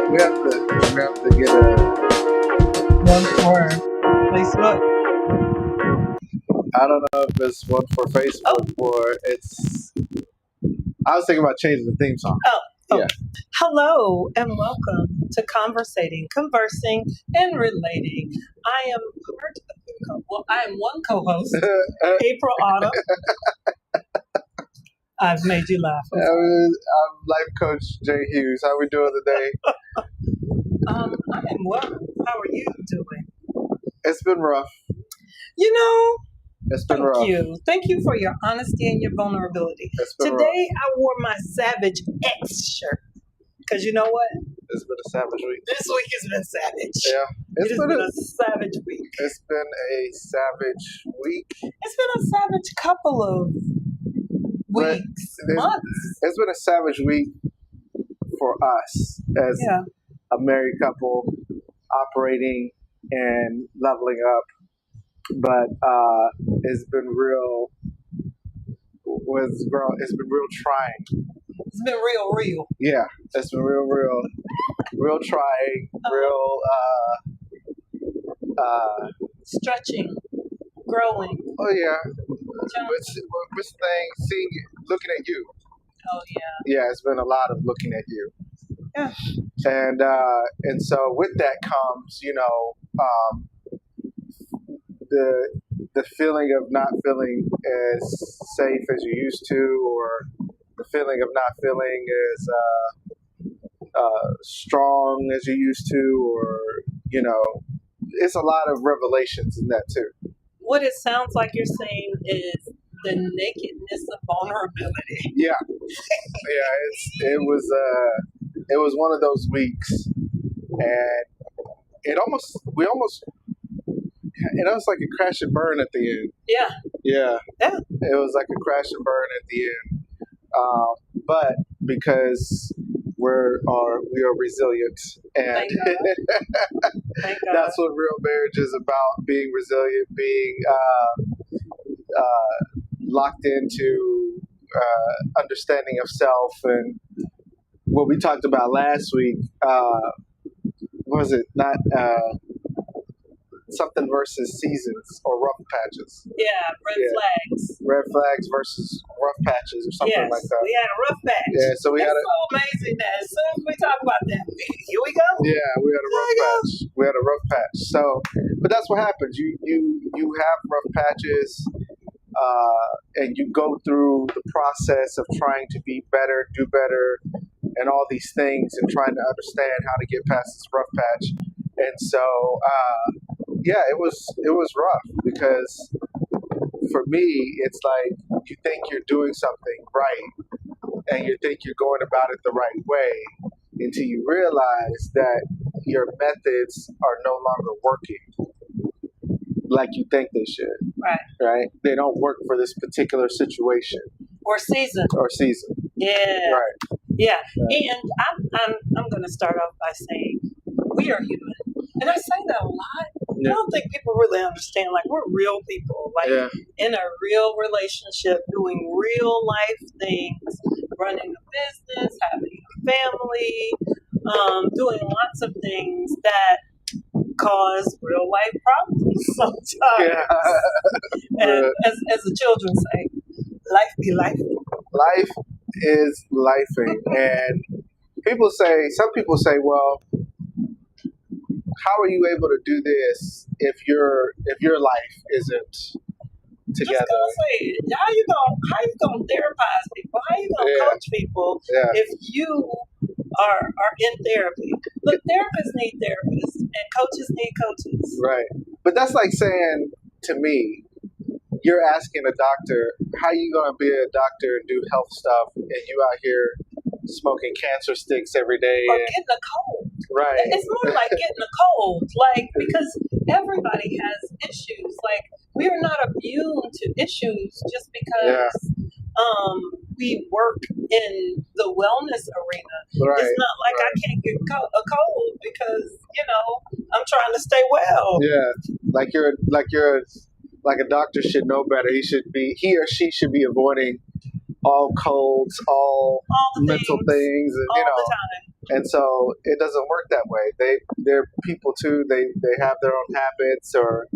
We have to get one for Facebook. I don't know if it's one for Facebook or it's. I was thinking about changing the theme song. Oh. Yeah. Hello and welcome to Conversating, Conversing, and Relating. I am one co-host, April Autumn. I've made you laugh. I'm life coach Jay Hughes. How we doing today? I am well. How are you doing? It's been rough. It's been rough. Thank you for your honesty and your vulnerability. Today rough. I wore my Savage X shirt. Because you know what? It's been a savage week. This week has been savage. Yeah. It's been a savage week. It's been a savage week. It's been a savage couple of weeks, months. It's been a savage week for us as a married couple operating and leveling up. But it's been real. It's been real trying. It's been real. Yeah, it's been real trying, stretching, growing. Oh yeah, which thing? Looking at you. Oh yeah. Yeah, it's been a lot of looking at you. Yeah. And so with that comes, the feeling of not feeling as safe as you used to, or the feeling of not feeling as strong as you used to, or, it's a lot of revelations in that too. What it sounds like you're saying is the nakedness of vulnerability. Yeah. Yeah, it was one of those weeks, and it was like a crash and burn at the end. Yeah. Yeah. It was like a crash and burn at the end. But because we are resilient, and Thank God. That's what real marriage is about: being resilient, being locked into understanding of self. And what we talked about last week was it not something versus seasons or rough patches? Yeah, flags. Red flags versus rough patches or something like that. We had a rough patch. Yeah, so we had so amazing that as soon as we talk about that, here we go. Yeah, we had a rough patch. We had a rough patch. So, but that's what happens. You have rough patches, and you go through the process of trying to be better, do better, and all these things, and trying to understand how to get past this rough patch. And so, it was rough, because for me, it's like you think you're doing something right, and you think you're going about it the right way, until you realize that your methods are no longer working like you think they should. Right? They don't work for this particular situation or season. Yeah. Right. Yeah. And I'm going to start off by saying we are human. And I say that a lot. I don't think people really understand. Like, we're real people, in a real relationship, doing real life things, running a business, having a family, doing lots of things that cause real life problems sometimes. Yeah. And as the children say, life be life. Life is lifing. And some people say, well, how are you able to do this if your life isn't together? Just gonna say, how you gonna therapize people? How you gonna coach people if you are in therapy? Look, therapists need therapists, and coaches need coaches. Right, but that's like saying to me, you're asking a doctor, how you gonna be a doctor and do health stuff, and you out here smoking cancer sticks every day, or getting a cold. Right. It's more like getting a cold, because everybody has issues. Like, we are not immune to issues just because we work in the wellness arena. Right. It's not like I can't get a cold because I'm trying to stay well. Yeah, like a doctor should know better. He or she should be avoiding all colds, all mental things, and all the time. And so it doesn't work that way. They're people too. They have their own habits, or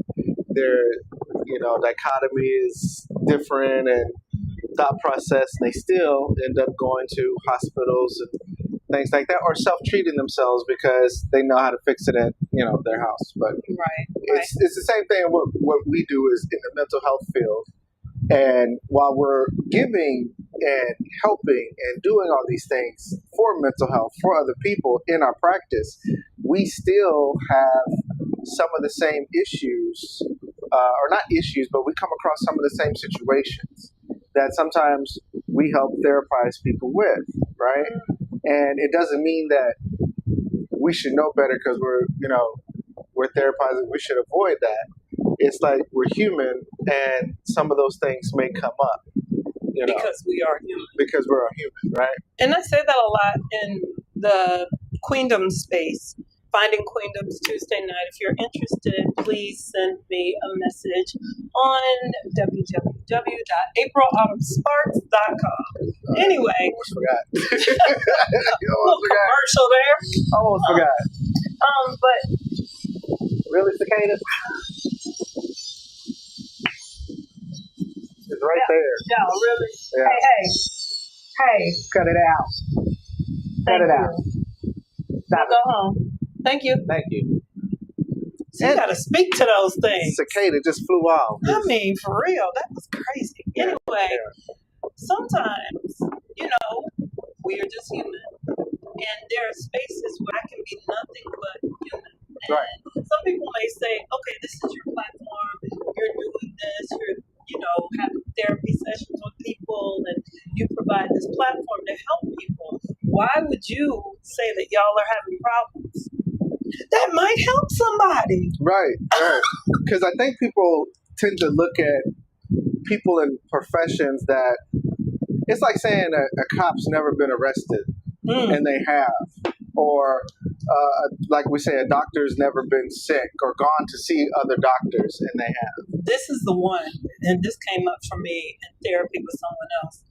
their dichotomy is different and thought process, and they still end up going to hospitals and things like that, or self-treating themselves because they know how to fix it at their house. But it's the same thing. What we do is in the mental health field. And while we're giving and helping and doing all these things for mental health, for other people in our practice, we still have some of the same issues, or not issues, but we come across some of the same situations that sometimes we help therapize people with, right? And it doesn't mean that we should know better because we're therapizing. We should avoid that. It's like we're human, and some of those things may come up, because we are human. Because we're a human, right? And I say that a lot in the Queendom space. Finding Queendoms Tuesday night. If you're interested, please send me a message on www.aprilautumnsparks.com. Anyway. Almost forgot. Little commercial there. Almost forgot. But really, cicadas? It's right there. No, really? Yeah. Hey. Cut it out. Cut it out. Now go home. Thank you. Thank you. So you got to speak to those things. Cicada just flew off. I mean, for real, that was crazy. Anyway, sometimes, we are just human. And there are spaces where I can be nothing but human. And some people may say, okay, this is your platform. You're doing this. You're, having therapy sessions with people. And you provide this platform to help people. Why would you say that y'all are having problems? That might help somebody. Right. Because I think people tend to look at people in professions that it's like saying a cop's never been arrested and they have. Or like we say, a doctor's never been sick or gone to see other doctors and they have. This is the one, and this came up for me in therapy with someone else.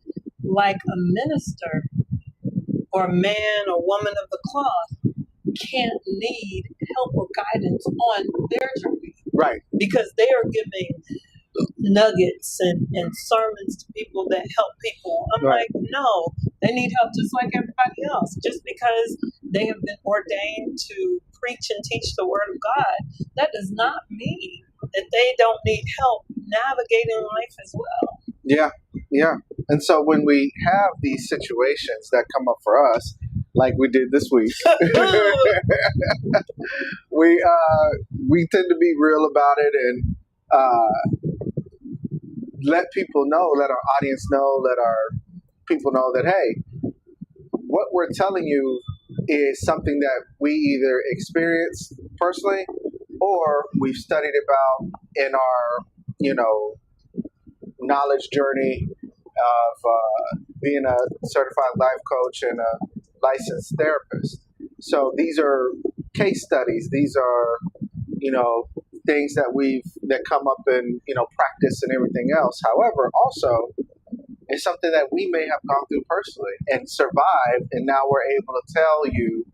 Like a minister or a man or woman of the cloth can't need help or guidance on their journey. Right. Because they are giving nuggets and sermons to people that help people. I'm like, no, they need help just like everybody else. Just because they have been ordained to preach and teach the word of God, that does not mean that they don't need help navigating life as well. Yeah. And so when we have these situations that come up for us, like we did this week, we tend to be real about it and let people know, let our audience know, let our people know that, hey, what we're telling you is something that we either experienced personally or we've studied about in our, knowledge journey of being a certified life coach and a licensed therapist. So these are case studies. These are, things that come up in, practice and everything else. However, also, it's something that we may have gone through personally and survived, and now we're able to tell you,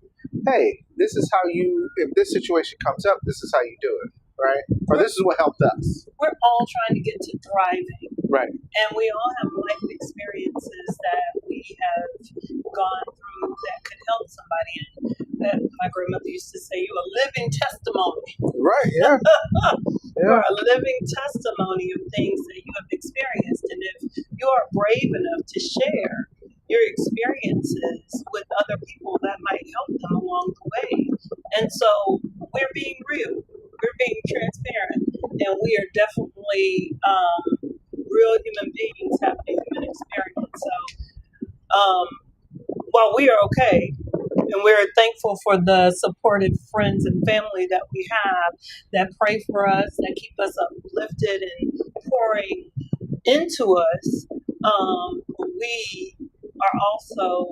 hey, this is how if this situation comes up, this is how you do it, right? Or this is what helped us. We're all trying to get to thriving. Right. And we all have life experiences that we have gone through that could help somebody. And my grandmother used to say, you're a living testimony. Right, yeah. You're a living testimony of things that you have experienced. And if you are brave enough to share your experiences with other people, that might help them along the way. And so we're being real. We're being transparent. And we are definitely real human beings having a human experience. So while we are okay, and we're thankful for the supported friends and family that we have that pray for us, that keep us uplifted and pouring into us, we are also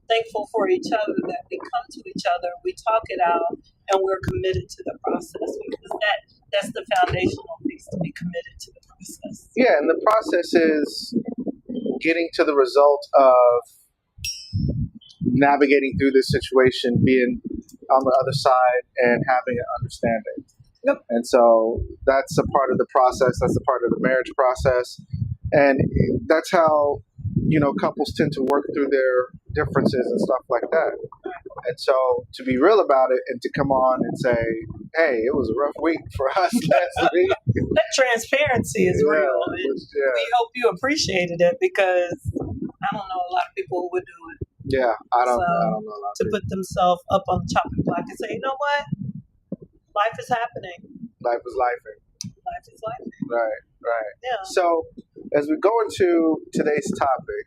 thankful for each other, that we come to each other, we talk it out, and we're committed to the process, because that's the foundational piece, to be committed to the process. Yeah, and the process is getting to the result of navigating through this situation, being on the other side and having an understanding. Yep. And so that's a part of the process. That's a part of the marriage process. And that's how, couples tend to work through their differences and stuff like that. And so to be real about it and to come on and say, hey, it was a rough week for us last week. That transparency is real. And we hope you appreciated it, because I don't know a lot of people who would do it. Yeah, I don't know a lot to put themselves up on the chopping block and say, you know what? Life is happening. Life is lifing. Life is lifing. Right. Yeah. So as we go into today's topic,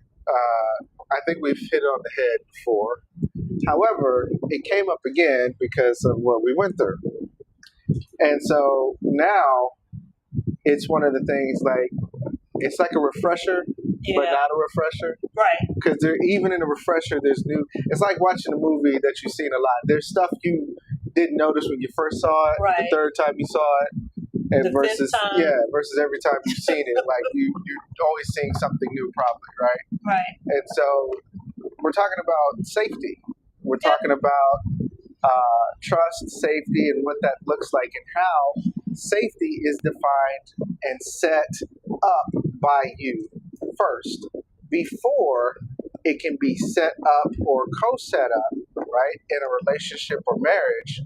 I think we've hit it on the head before. However, it came up again because of what we went through. And so now it's one of the things, like, it's like a refresher, but not a refresher. Right. Because even in a refresher, there's new. It's like watching a movie that you've seen a lot. There's stuff you didn't notice when you first saw it, the third time you saw it, and versus every time you've seen it, like you're always seeing something new, probably, right? Right. And so we're talking about safety. We're talking about trust, safety, and what that looks like, and how safety is defined and set up by you first before it can be set up or co-set up, right, in a relationship or marriage,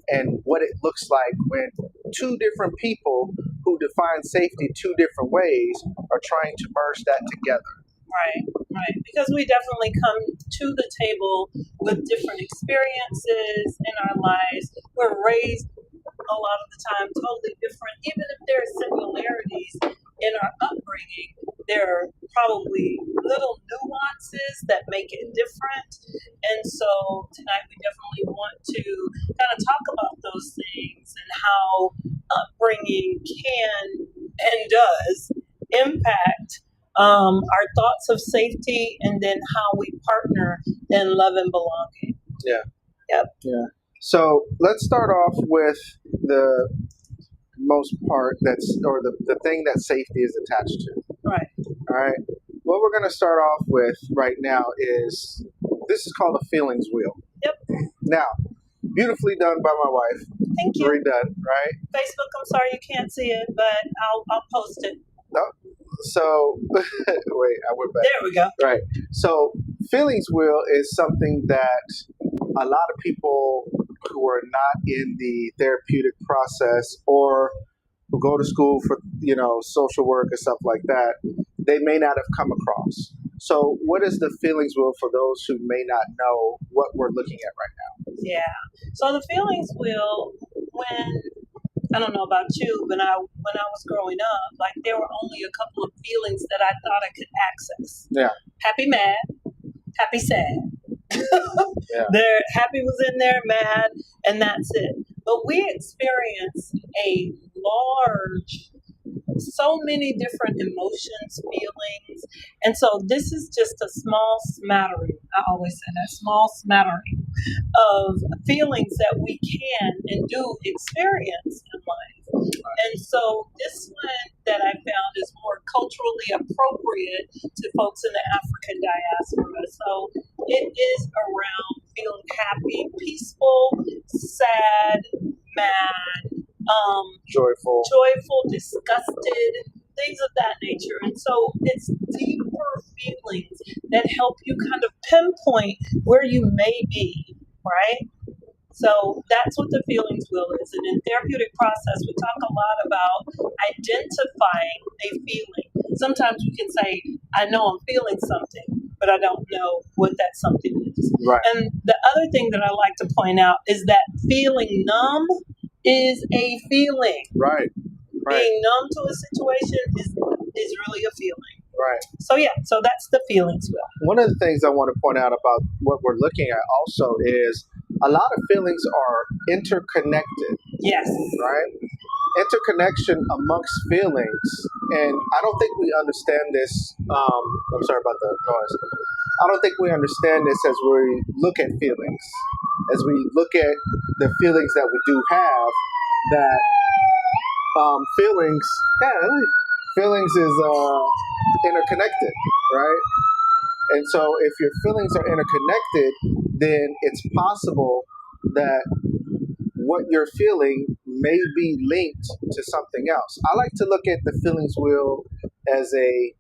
and what it looks like when two different people who define safety two different ways are trying to merge that together. Right. Because we definitely come to the table with different experiences in our lives. We're raised a lot of the time totally different. Even if there are similarities in our upbringing, there are probably little nuances that make it different. And so tonight we definitely want to kind of talk about those things and how upbringing can and does impact our thoughts of safety, and then how we partner in love and belonging. Yeah. Yep. Yeah. So let's start off with the most part or the thing that safety is attached to. Right. All right. What we're going to start off with right now is, this is called a feelings wheel. Yep. Now, beautifully done by my wife. Thank you. Redone, right? Facebook, I'm sorry you can't see it, but I'll post it. No. So, wait, I went back. There we go. Right. So, feelings wheel is something that a lot of people who are not in the therapeutic process or who go to school for, social work and stuff like that, they may not have come across. So, what is the feelings wheel for those who may not know what we're looking at right now? Yeah. So, the feelings wheel, when I don't know about you, but when I was growing up, like, there were only a couple of feelings that I thought I could access. Yeah. Happy, mad, happy, sad. Yeah. There, happy was in there, mad, and that's it. But we experience a large, so many different emotions, feelings, and so this is just a small smattering. I always say that, small smattering of feelings that we can and do experience in life. And so this one that I found is more culturally appropriate to folks in the African diaspora. So it is around feeling happy, peaceful, sad, mad, joyful, disgusted, things of that nature. And so it's deeper feelings that help you kind of pinpoint where you may be, right? So that's what the feelings wheel is. And in therapeutic process, we talk a lot about identifying a feeling. Sometimes we can say, I know I'm feeling something, but I don't know what that something is. Right. And the other thing that I like to point out is that feeling numb is a feeling. Right. Being numb to a situation is really a feeling. Right. So that's the feelings wheel. One of the things I want to point out about what we're looking at also is a lot of feelings are interconnected. Yes. Right? Interconnection amongst feelings. And I don't think we understand this. I'm sorry about the noise. I don't think we understand this as we look at feelings. As we look at the feelings that we do have, that feelings is interconnected, right? And so if your feelings are interconnected, then it's possible that what you're feeling may be linked to something else. I like to look at the feelings wheel as a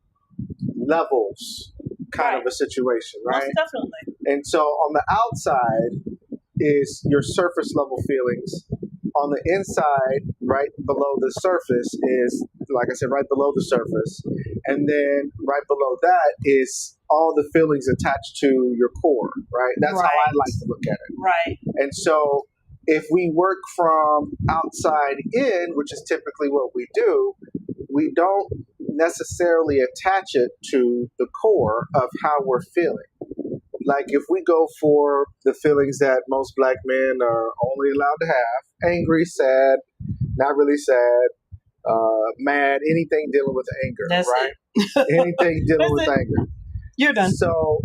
levels kind of a situation, right? Most definitely. And so on the outside is your surface level feelings. On the inside, right below the surface is, like I said, right below the surface. And then right below that is all the feelings attached to your core, right? That's how I like to look at it. Right. And so if we work from outside in, which is typically what we do, we don't necessarily attach it to the core of how we're feeling. Like if we go for the feelings that most black men are only allowed to have, angry, sad, not really sad, mad, anything dealing with anger, That's right? It. Anything dealing with anger. You're done. So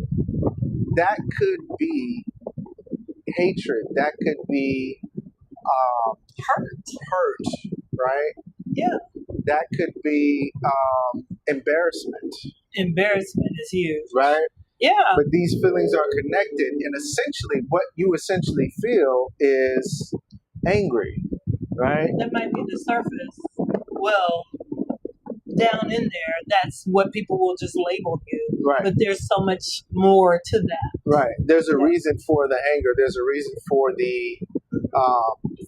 that could be hatred. That could be hurt, right? Yeah. That could be embarrassment. Embarrassment is huge. Right? Yeah. But these feelings are connected, and essentially what you essentially feel is angry, right? That might be the surface. Well, down in there, that's what people will just label you. Right. But there's so much more to that. Right. There's a reason for the anger. There's a reason for the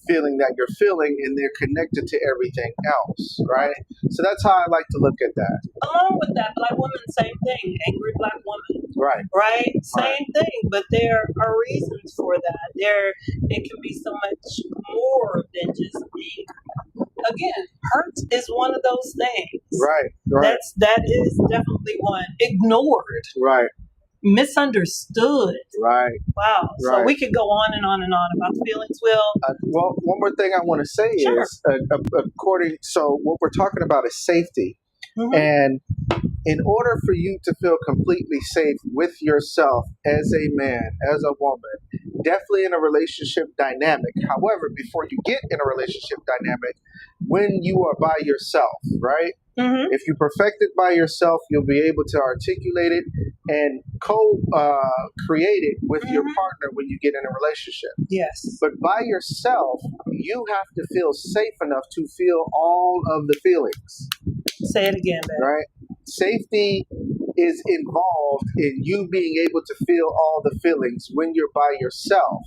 feeling that you're feeling, and they're connected to everything else, right? So that's how I like to look at that. Along with that, black woman, same thing. Angry black woman. Right. Right? Same thing. But there are reasons for that. It can be so much more than just anger. Again, hurt is one of those things. Right. That is definitely one. Ignored. Right. Right. Misunderstood. Wow. Right. So we could go on and on and on about the feelings wheel. Well, one more thing I want to say is, so what we're talking about is safety. Mm-hmm. And in order for you to feel completely safe with yourself as a man, as a woman, definitely in a relationship dynamic. However, before you get in a relationship dynamic, when you are by yourself, right? Mm-hmm. If you perfect it by yourself, you'll be able to articulate it and co-create it with your partner when you get in a relationship. Yes. But by yourself, you have to feel safe enough to feel all of the feelings. Say it again, babe. Right? Safety is involved in you being able to feel all the feelings when you're by yourself.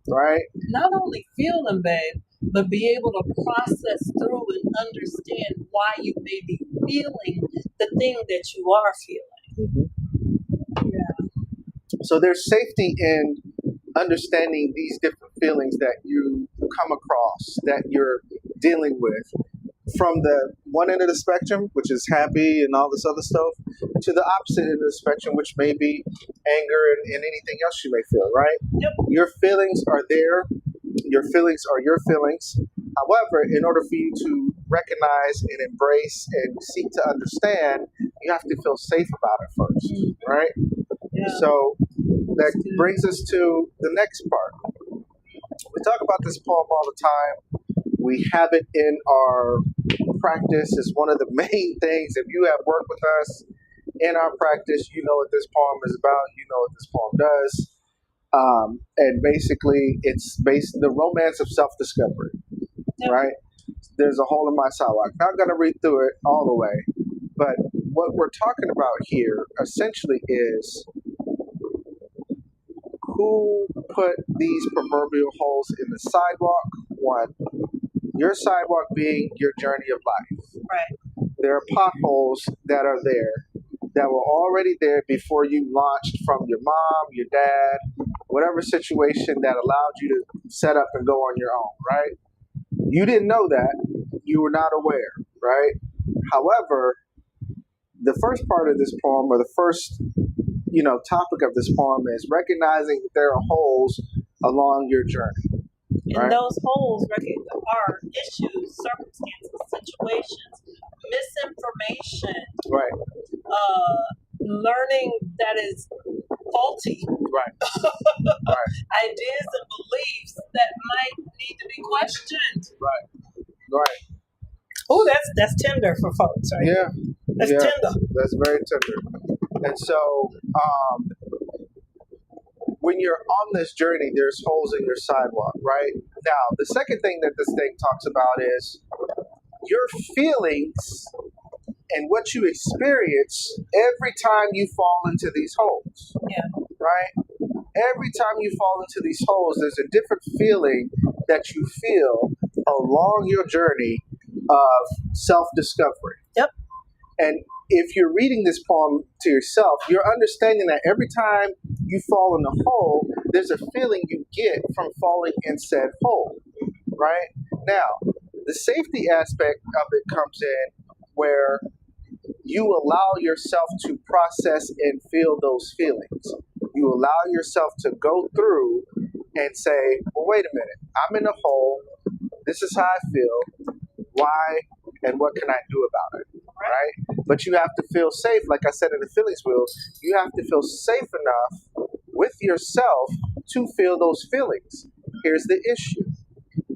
Right? Not only feel them, babe, but be able to process through and understand why you may be feeling the thing that you are feeling. Mm-hmm. Yeah. So there's safety in understanding these different feelings that you come across, that you're dealing with, from the one end of the spectrum, which is happy and all this other stuff, to the opposite end of the spectrum, which may be anger and anything else you may feel, right? Yep. Your feelings are there. Your feelings are your feelings. However, in order for you to recognize and embrace and seek to understand, you have to feel safe about it first, right? Yeah. So that brings us to the next part. We talk about this poem all the time. We have it in our practice. It's one of the main things. If you have worked with us in our practice, you know what this poem is about. You know what this poem does. And basically, it's the romance of self-discovery, right? There's a hole in my sidewalk. Not going to read through it all the way, but what we're talking about here essentially is who put these proverbial holes in the sidewalk. One, your sidewalk being your journey of life. Right. There are potholes that are there that were already there before you launched from your mom, your dad, whatever situation that allowed you to set up and go on your own, right? You didn't know that. You were not aware, right? However, the first part of this poem, or the first, topic of this poem, is recognizing that there are holes along your journey. And right? Those holes are issues, circumstances, situations, misinformation, right? Learning that is faulty, right? Right. Ideas and beliefs that might need to be questioned, right? Oh, that's tender for folks, right? Yeah, that's tender. That's very tender. And so um, when you're on this journey, there's holes in your sidewalk, right? Now, the second thing that this thing talks about is your feelings and what you experience every time you fall into these holes. Yeah. Right? Every time you fall into these holes, there's a different feeling that you feel along your journey of self-discovery. Yep. And if you're reading this poem to yourself, you're understanding that every time you fall in a hole, there's a feeling you get from falling in said hole, right? Now, the safety aspect of it comes in where you allow yourself to process and feel those feelings. You allow yourself to go through and say, well, wait a minute, I'm in a hole. This is how I feel. Why and what can I do about it? Right? But you have to feel safe. Like I said in the feelings wheel, you have to feel safe enough with yourself to feel those feelings. Here's the issue.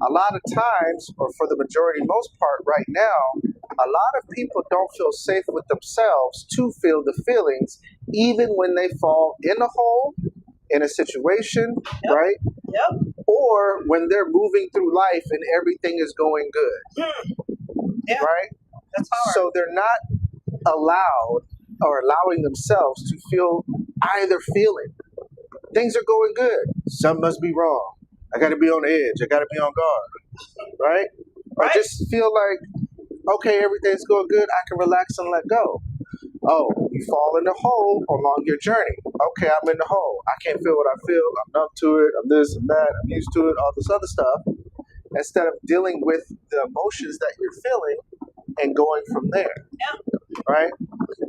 A lot of times, or for the majority, most part right now, a lot of people don't feel safe with themselves to feel the feelings, even when they fall in a hole, in a situation, Yep. right? Yep. Or when they're moving through life and everything is going good, Yeah. right? That's hard. So they're not allowed or allowing themselves to feel either feeling. Things are going good. Something must be wrong. I got to be on the edge. I got to be on guard, right? Or just feel like, okay, everything's going good. I can relax and let go. Oh, you fall in the hole along your journey. Okay, I'm in the hole. I can't feel what I feel. I'm numb to it. I'm this and that. I'm used to it. All this other stuff. Instead of dealing with the emotions that you're feeling and going from there. Yeah. Right?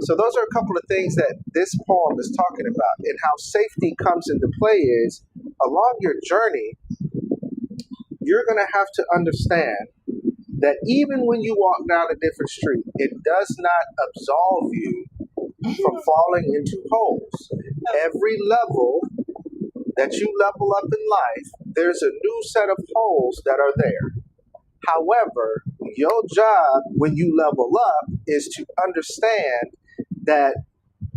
So those are a couple of things that this poem is talking about. And how safety comes into play is, along your journey, you're going to have to understand that even when you walk down a different street, it does not absolve you from falling into holes. Every level that you level up in life, there's a new set of holes that are there. However, your job when you level up is to understand that,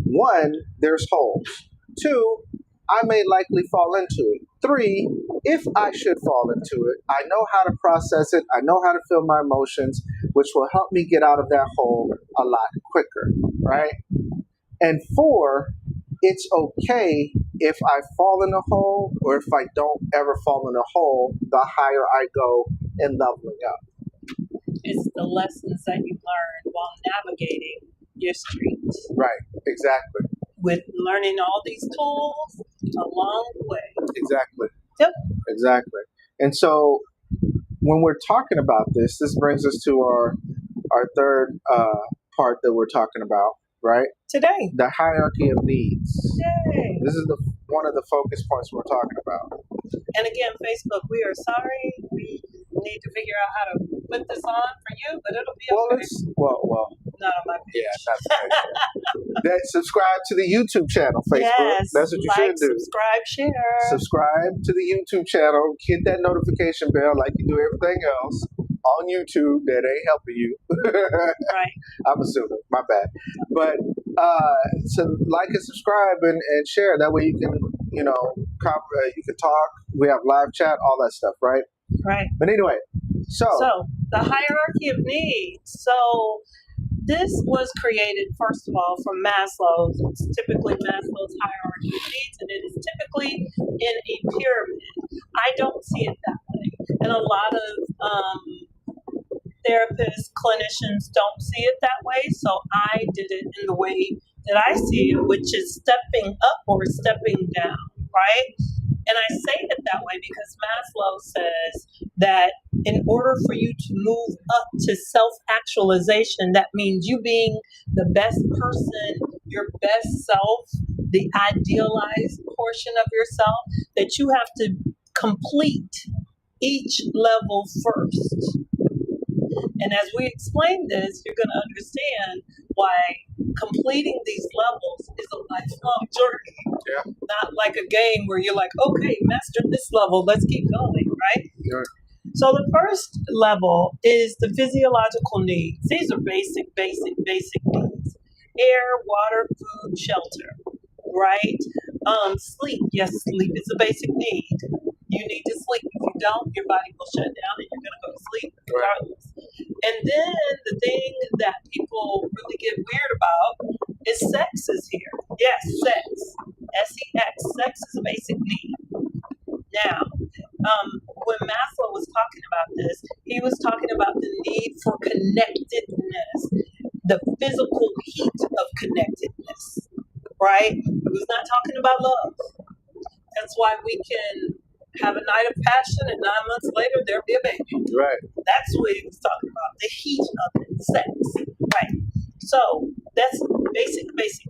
one, there's holes. Two, I may likely fall into it. Three, if I should fall into it, I know how to process it. I know how to feel my emotions, which will help me get out of that hole a lot quicker, right? And four, it's okay if I fall in a hole or if I don't ever fall in a hole, the higher I go in leveling up. It's the lessons that you learn while navigating your street. Right, exactly. With learning all these tools along the way. Exactly. Yep. Exactly. And so when we're talking about this brings us to our third part that we're talking about, right? Today. The hierarchy of needs. Yay. This is one of the focus points we're talking about. And again, Facebook, we are sorry. We need to figure out how to put this on for you, but it'll be okay. Well. Not on my page. Yeah, not the page. Then subscribe to the YouTube channel, Facebook. Yes, that's what you should do. Subscribe, share. Subscribe to the YouTube channel. Hit that notification bell like you do everything else on YouTube that ain't helping you. Right. I'm assuming. My bad. But so like and subscribe and share. That way you can, you can talk. We have live chat, all that stuff, right? Right. But anyway, so the hierarchy of needs. So this was created, first of all, from Maslow. It's typically Maslow's hierarchy of needs, and it is typically in a pyramid. I don't see it that way. And a lot of therapists, clinicians don't see it that way. So I did it in the way that I see it, which is stepping up or stepping down, right? And I say it that way because Maslow says that in order for you to move up to self-actualization, that means you being the best person, your best self, the idealized portion of yourself, that you have to complete each level first. And as we explain this, you're going to understand why completing these levels is a lifelong journey. Yeah. Not like a game where you're like, okay, mastered this level, let's keep going, right? Yeah. So the first level is the physiological needs. These are basic needs. Air, water, food, shelter. right? Sleep. Yes, sleep is a basic need. You need to sleep. If you don't, your body will shut down and you're going to go to sleep regardless. And then the thing that people really get weird about is sex is here. Yes, sex. S-E-X. Sex is a basic need. Now, when Maslow was talking about this, he was talking about the need for connectedness, the physical heat of connectedness, right? He was not talking about love. That's why we can have a night of passion and 9 months later there'll be a baby. Right. That's what he was talking about, the heat of it, sex, right? So that's basic needs.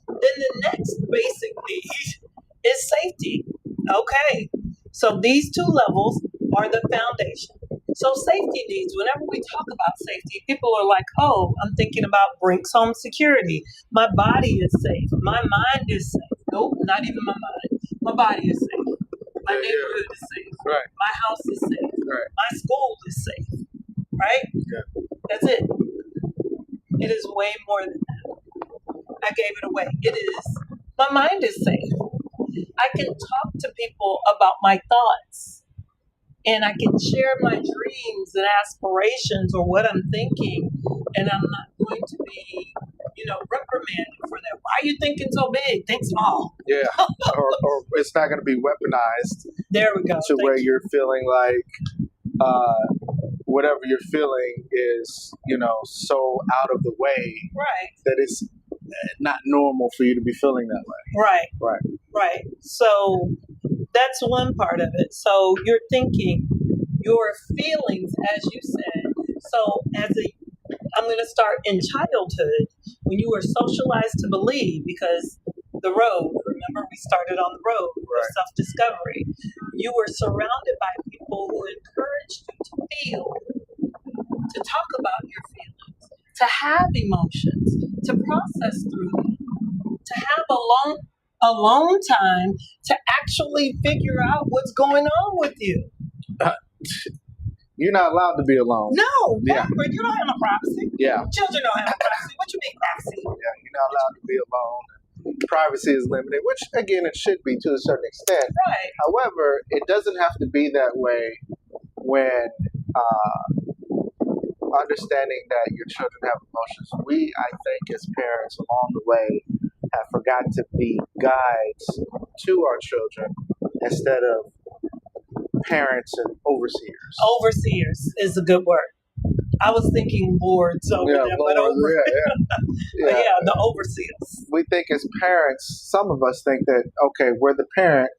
Then the next basic need is safety. Okay, so these two levels are the foundation. So safety needs, whenever we talk about safety, people are like, oh, I'm thinking about Brinks Home Security. My body is safe. My mind is safe. Nope, not even my mind. My body is safe. My neighborhood is safe. Right. My house is safe. Right. My school is safe. Right? Yeah. That's it. It is way more than that. I gave it away. It is, my mind is safe. I can talk to people about my thoughts and I can share my dreams and aspirations or what I'm thinking, and I'm not going to be, reprimanded for that. Why are you thinking so big? Think small. Yeah. or it's not going to be weaponized. There we go. To where you're feeling like whatever you're feeling is, so out of the way. Right. That it's not normal for you to be feeling that way. Right. Right. Right. So that's one part of it. So you're thinking, your feelings, as you said. So I'm going to start in childhood when you were socialized to believe, because the road, remember we started on the road of self-discovery. You were surrounded by people who encouraged you to feel, to talk about your feelings, to have emotions, to process through them, to have a long time to actually figure out what's going on with you. You're not allowed to be alone. No, but you don't have no privacy. Yeah. Children don't have no privacy. What you mean privacy? Yeah, you're not allowed to be alone. Privacy is limited, which again it should be to a certain extent. Right. However, it doesn't have to be that way when understanding that your children have emotions. We, I think, as parents along the way have forgotten to be guides to our children instead of parents and overseers. Overseers is a good word. I was thinking lords over there, but the overseers. We think as parents, some of us think that, okay, we're the parent,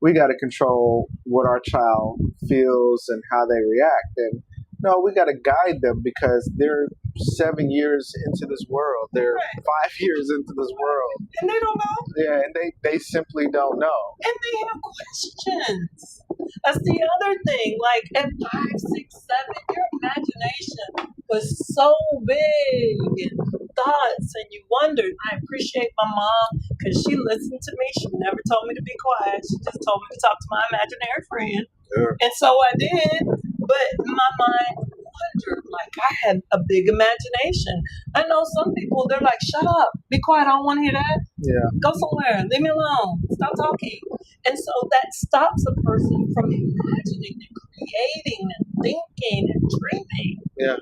we got to control what our child feels and how they react. And no, we got to guide them because they're 7 years into this world. They're 5 years into this world. And they don't know. Yeah, and they simply don't know. And they have questions. That's the other thing. Like at 5, 6, 7, your imagination was so big and thoughts, and you wondered. I appreciate my mom because she listened to me. She never told me to be quiet. She just told me to talk to my imaginary friend. Yeah. And so I did. But my mind wondered, like I had a big imagination. I know some people, they're like, shut up, be quiet, I don't want to hear that. Yeah. Go somewhere, leave me alone, stop talking. And so that stops a person from imagining and creating and thinking and dreaming. Yeah.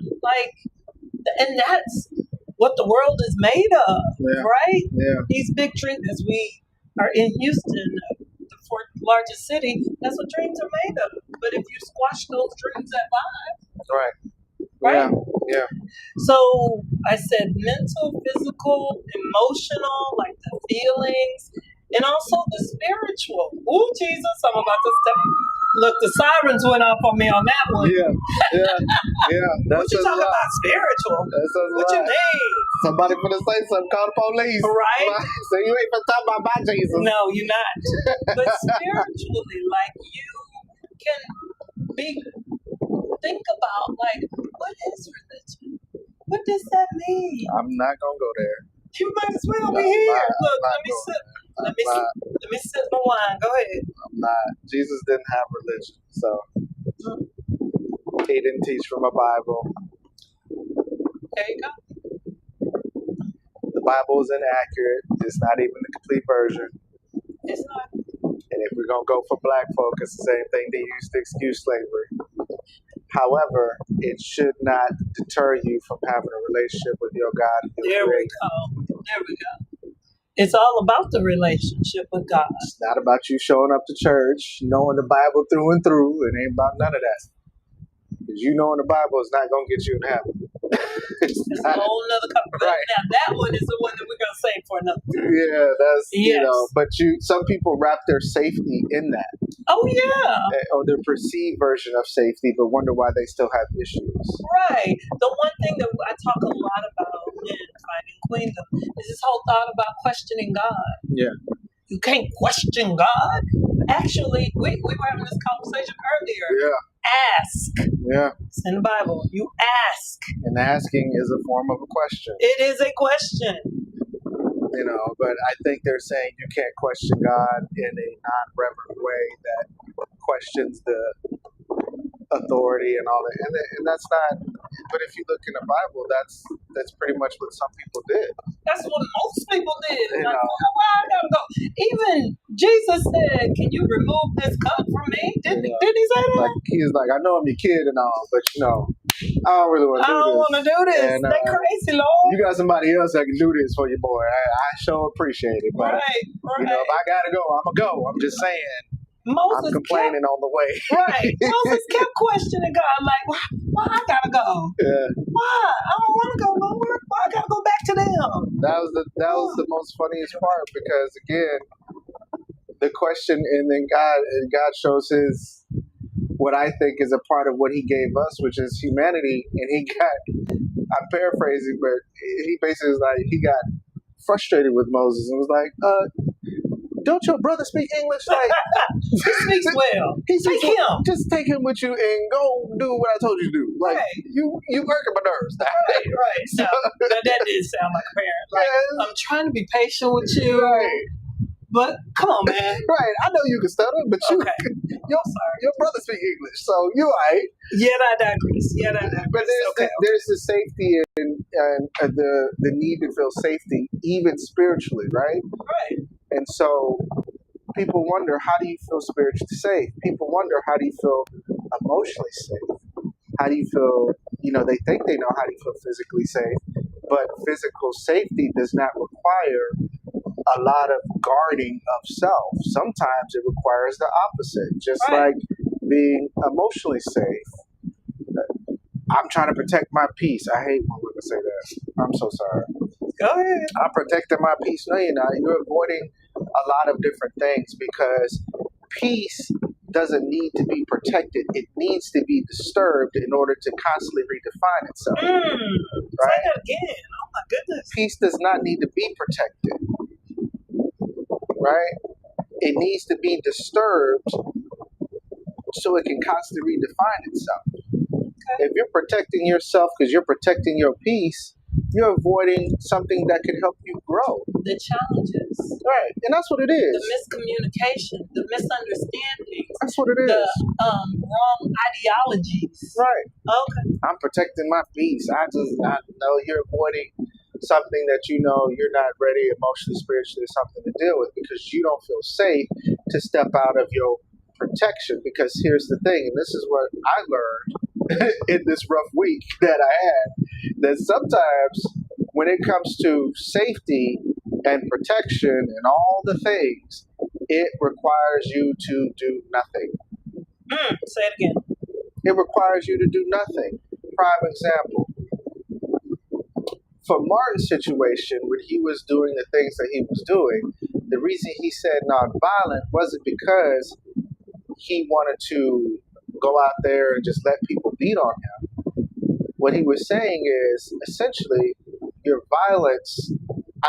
And that's what the world is made of, right? Yeah. These big dreams, as we are in Houston, the fourth largest city, that's what dreams are made of. But if you squash those dreams at 5, right? Yeah. So I said mental, physical, emotional, like the feelings, and also the spiritual. Ooh, Jesus, I'm about to step. Look, the sirens went off on me on that one. Yeah. What you talking about spiritual? What you mean? Somebody finna say something, call the police. Right? So you ain't finna talk about my Jesus. No, you're not. But spiritually, like you can think about, like, what is religion? What does that mean? I'm not gonna go there. You might as well be here. Look, let me sip. Let me sip my wine. Go ahead. I'm not. Jesus didn't have religion, so he didn't teach from a Bible. There you go. The Bible is inaccurate. It's not even the complete version. It's not. And if we're going to go for black folk, it's the same thing they used to excuse slavery. However, it should not deter you from having a relationship with your God and your There we Creator. go. There we go. It's all about the relationship with God. It's not about you showing up to church, knowing the Bible through and through. It ain't about none of that. Because you knowing the Bible is not going to get you in heaven. It's a whole nother conversation. Right. Now, that one is the one that we're going to save for another time. Yeah, that's, Yes. but some people wrap their safety in that. Oh, yeah. Or their perceived version of safety, but wonder why they still have issues. Right. The one thing that I talk a lot about in Finding Queendom is this whole thought about questioning God. Yeah. You can't question God. Actually, we were having this conversation earlier. Yeah. Ask. Yeah. It's in the Bible. You ask. And asking is a form of a question. It is a question. But I think they're saying you can't question God in a non-reverent way that questions the authority and all that. And that's not, but if you look in the Bible, that's pretty much what some people did. That's what most people did. You Like, know. why I gotta go? Even Jesus said, "Can you remove this cup from me?" Didn't he say that? Like he was like, I know I'm your kid and all, but I don't really want to do this. I don't want to do this. And, They crazy, Lord. You got somebody else that can do this for your boy. I sure appreciate it. But Right. if I gotta go, I'm gonna go. I'm just saying. Moses I'm complaining on the way. Right. Moses kept questioning God, like, why I gotta go? Yeah. Why? I don't want to go nowhere. Why I gotta go back to them? That was the most funniest part because again, the question and then God shows his what I think is a part of what he gave us, which is humanity, and I'm paraphrasing, but he basically was like he got frustrated with Moses and was like, don't your brother speak English? Like He speaks well. Take him. Just take him with you and go do what I told you to do. Like you working my nerves. Right. So that did sound like a parent. Like I'm trying to be patient with you. Right. But come on, man. Right. I know you can stutter, but your brother speak English, so you all right. Yet I digress. But there's the safety and the need to feel safety, even spiritually, right? Right. And so people wonder, how do you feel spiritually safe? People wonder, how do you feel emotionally safe? How do you feel, they think they know how do you feel physically safe, but physical safety does not require a lot of guarding of self. Sometimes it requires the opposite, just like being emotionally safe. I'm trying to protect my peace. I hate when women say that. I'm so sorry. Go ahead. I'm protecting my peace. No, you're not. You're avoiding a lot of different things because peace doesn't need to be protected. It needs to be disturbed in order to constantly redefine itself. Say that again. Oh my goodness. Peace does not need to be protected. Right? It needs to be disturbed so it can constantly redefine itself. Okay. If you're protecting yourself because you're protecting your peace, you're avoiding something that could help you grow. The challenges. Right. And that's what it is. The miscommunication, the misunderstandings. That's what it is. The wrong ideologies. Right. Okay. I'm protecting my peace. I know you're avoiding something that you're not ready emotionally, spiritually, something to deal with because you don't feel safe to step out of your protection. Because here's the thing, and this is what I learned in this rough week that I had, that sometimes when it comes to safety and protection and all the things, it requires you to do nothing. Say it again. It requires you to do nothing. Prime example. For Martin's situation, when he was doing the things that he was doing, the reason he said nonviolent wasn't because he wanted to go out there and just let people beat on him. What he was saying is, essentially, your violence,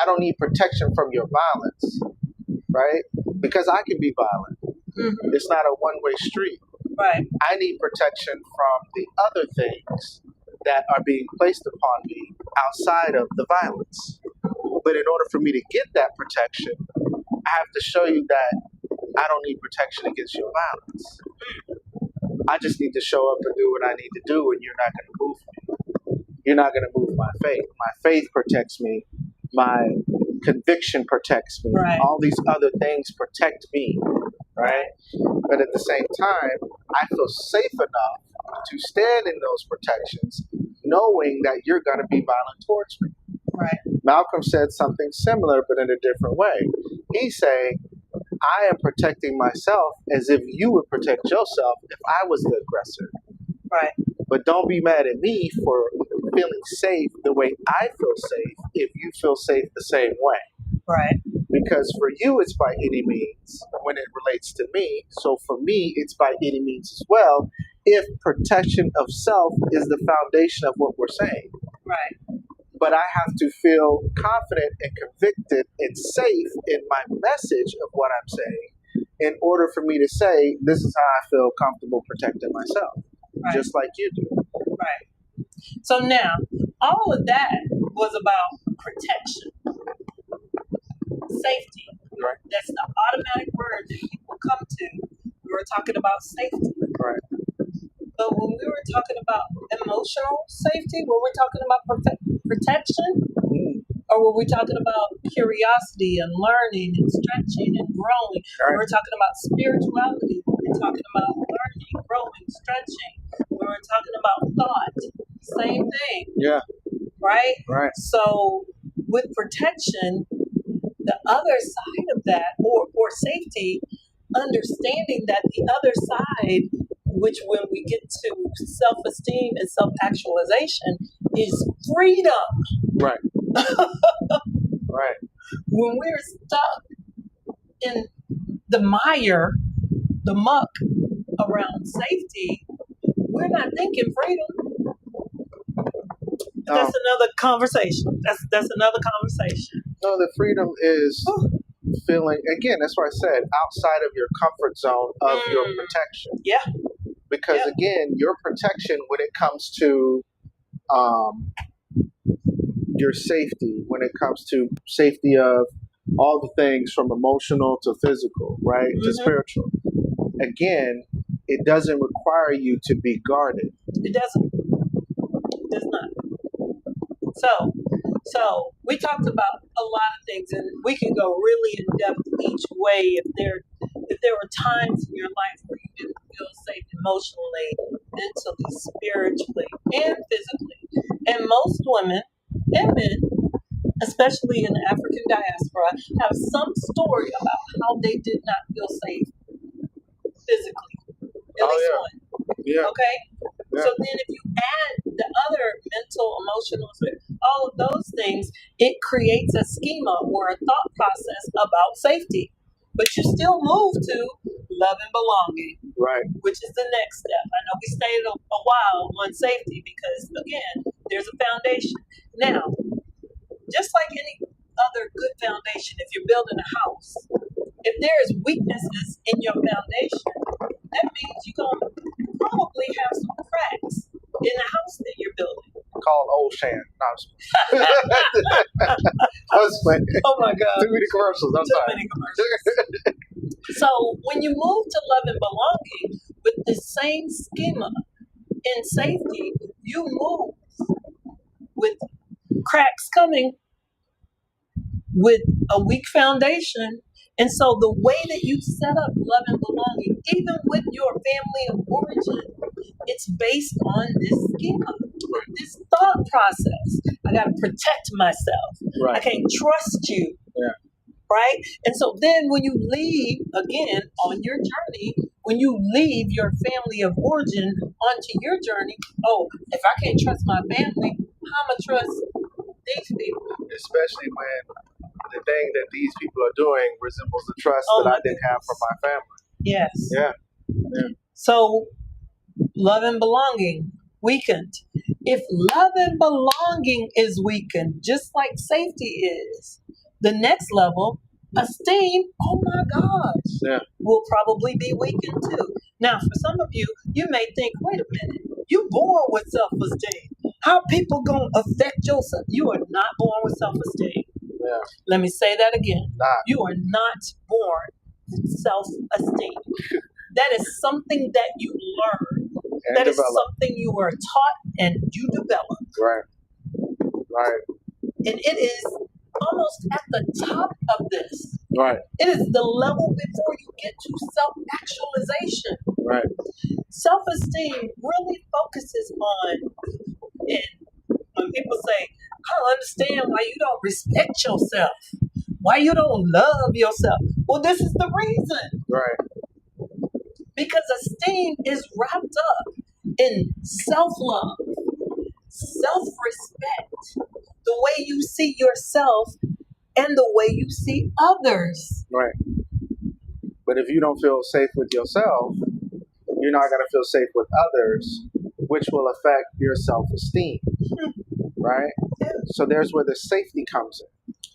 I don't need protection from your violence, right? Because I can be violent. Mm-hmm. It's not a one-way street. Right. I need protection from the other things that are being placed upon me outside of the violence. But in order for me to get that protection, I have to show you that I don't need protection against your violence. I just need to show up and do what I need to do, and you're not going to move me. You're not going to move my faith. My faith protects me My conviction protects me. Right. All these other things protect me, right? But at the same time, I feel safe enough to stand in those protections, knowing that you're going to be violent towards me. Right. Malcolm said something similar, but in a different way. He's saying, I am protecting myself as if you would protect yourself if I was the aggressor. Right. But don't be mad at me for feeling safe the way I feel safe if you feel safe the same way. Right. Because for you, it's by any means when it relates to me. So for me, it's by any means as well, if protection of self is the foundation of what we're saying. Right. But I have to feel confident and convicted and safe in my message of what I'm saying in order for me to say, this is how I feel comfortable protecting myself, Right. just like you do. Right. So now, all of that was about protection, safety. Right. That's the automatic word that people come to. We were talking about safety. Right. But when we were talking about emotional safety, were we talking about protection? Or were we talking about curiosity and learning and stretching and growing? Right. We were talking about spirituality. We were talking about learning, growing, stretching. We were talking about thought. Same thing. Yeah. Right? Right. So with protection, the other side of that, or safety, understanding that the other side, which when we get to self-esteem and self-actualization, is freedom. Right. Right. When we're stuck in the mire, the muck around safety, we're not thinking freedom. That's another conversation. That's another conversation. No, the freedom is feeling, again, that's why I said, outside of your comfort zone of your protection. Yeah. Because again, your protection when it comes to your safety, when it comes to safety of all the things from emotional to physical, right, to spiritual. Again, it doesn't require you to be guarded. It doesn't. It does not. So we talked about a lot of things, and we can go really in depth each way. If there were times in your life where you didn't feel safe emotionally, mentally, spiritually, and physically, and most women and men, especially in the African diaspora, have some story about how they did not feel safe physically. At least one. Yeah. Okay? Yeah. So then if you add the other mental, emotional, all of those things, it creates a schema or a thought process about safety. But you still move to love and belonging. Right. Which is the next step. I know we stayed a while on safety because, again, there's a foundation. Now, just like any other good foundation, if you're building a house, if there's weaknesses in your foundation, that means you're going to probably have some cracks in the house that you're building. Called Old Shan. No, I was playing. Oh my God. Too many commercials. I'm sorry. Too many commercials. So when you move to love and belonging with the same schema in safety, you move with cracks coming, with a weak foundation. And so the way that you set up love and belonging, even with your family of origin, it's based on this schema, this thought process. I got to protect myself. Right. I can't trust you. Yeah. Right? And so then when you leave, again, on your journey, when you leave your family of origin onto your journey, if I can't trust my family, how am I trust these people? Especially when the thing that these people are doing resembles the trust that I didn't have for my family. Yes. Yeah. So, love and belonging weakened. If love and belonging is weakened, just like safety is, the next level, esteem, oh my gosh, will probably be weakened too. Now, for some of you, you may think, wait a minute, you born with self-esteem. How people going to affect your self? You are not born with self-esteem. Yeah. Let me say that again. You are not born with self-esteem. That is something that you learn. That is something you were taught and you develop. Right. Right. And it is almost at the top of this. Right. It is the level before you get to self-actualization. Right. Self-esteem really focuses on, and when people say, I don't understand why you don't respect yourself, why you don't love yourself. Well, this is the reason. Right. Because esteem is wrapped up in self-love, self-respect, the way you see yourself and the way you see others. Right. But if you don't feel safe with yourself, you're not going to feel safe with others, which will affect your self-esteem. Right? Yeah. So there's where the safety comes in.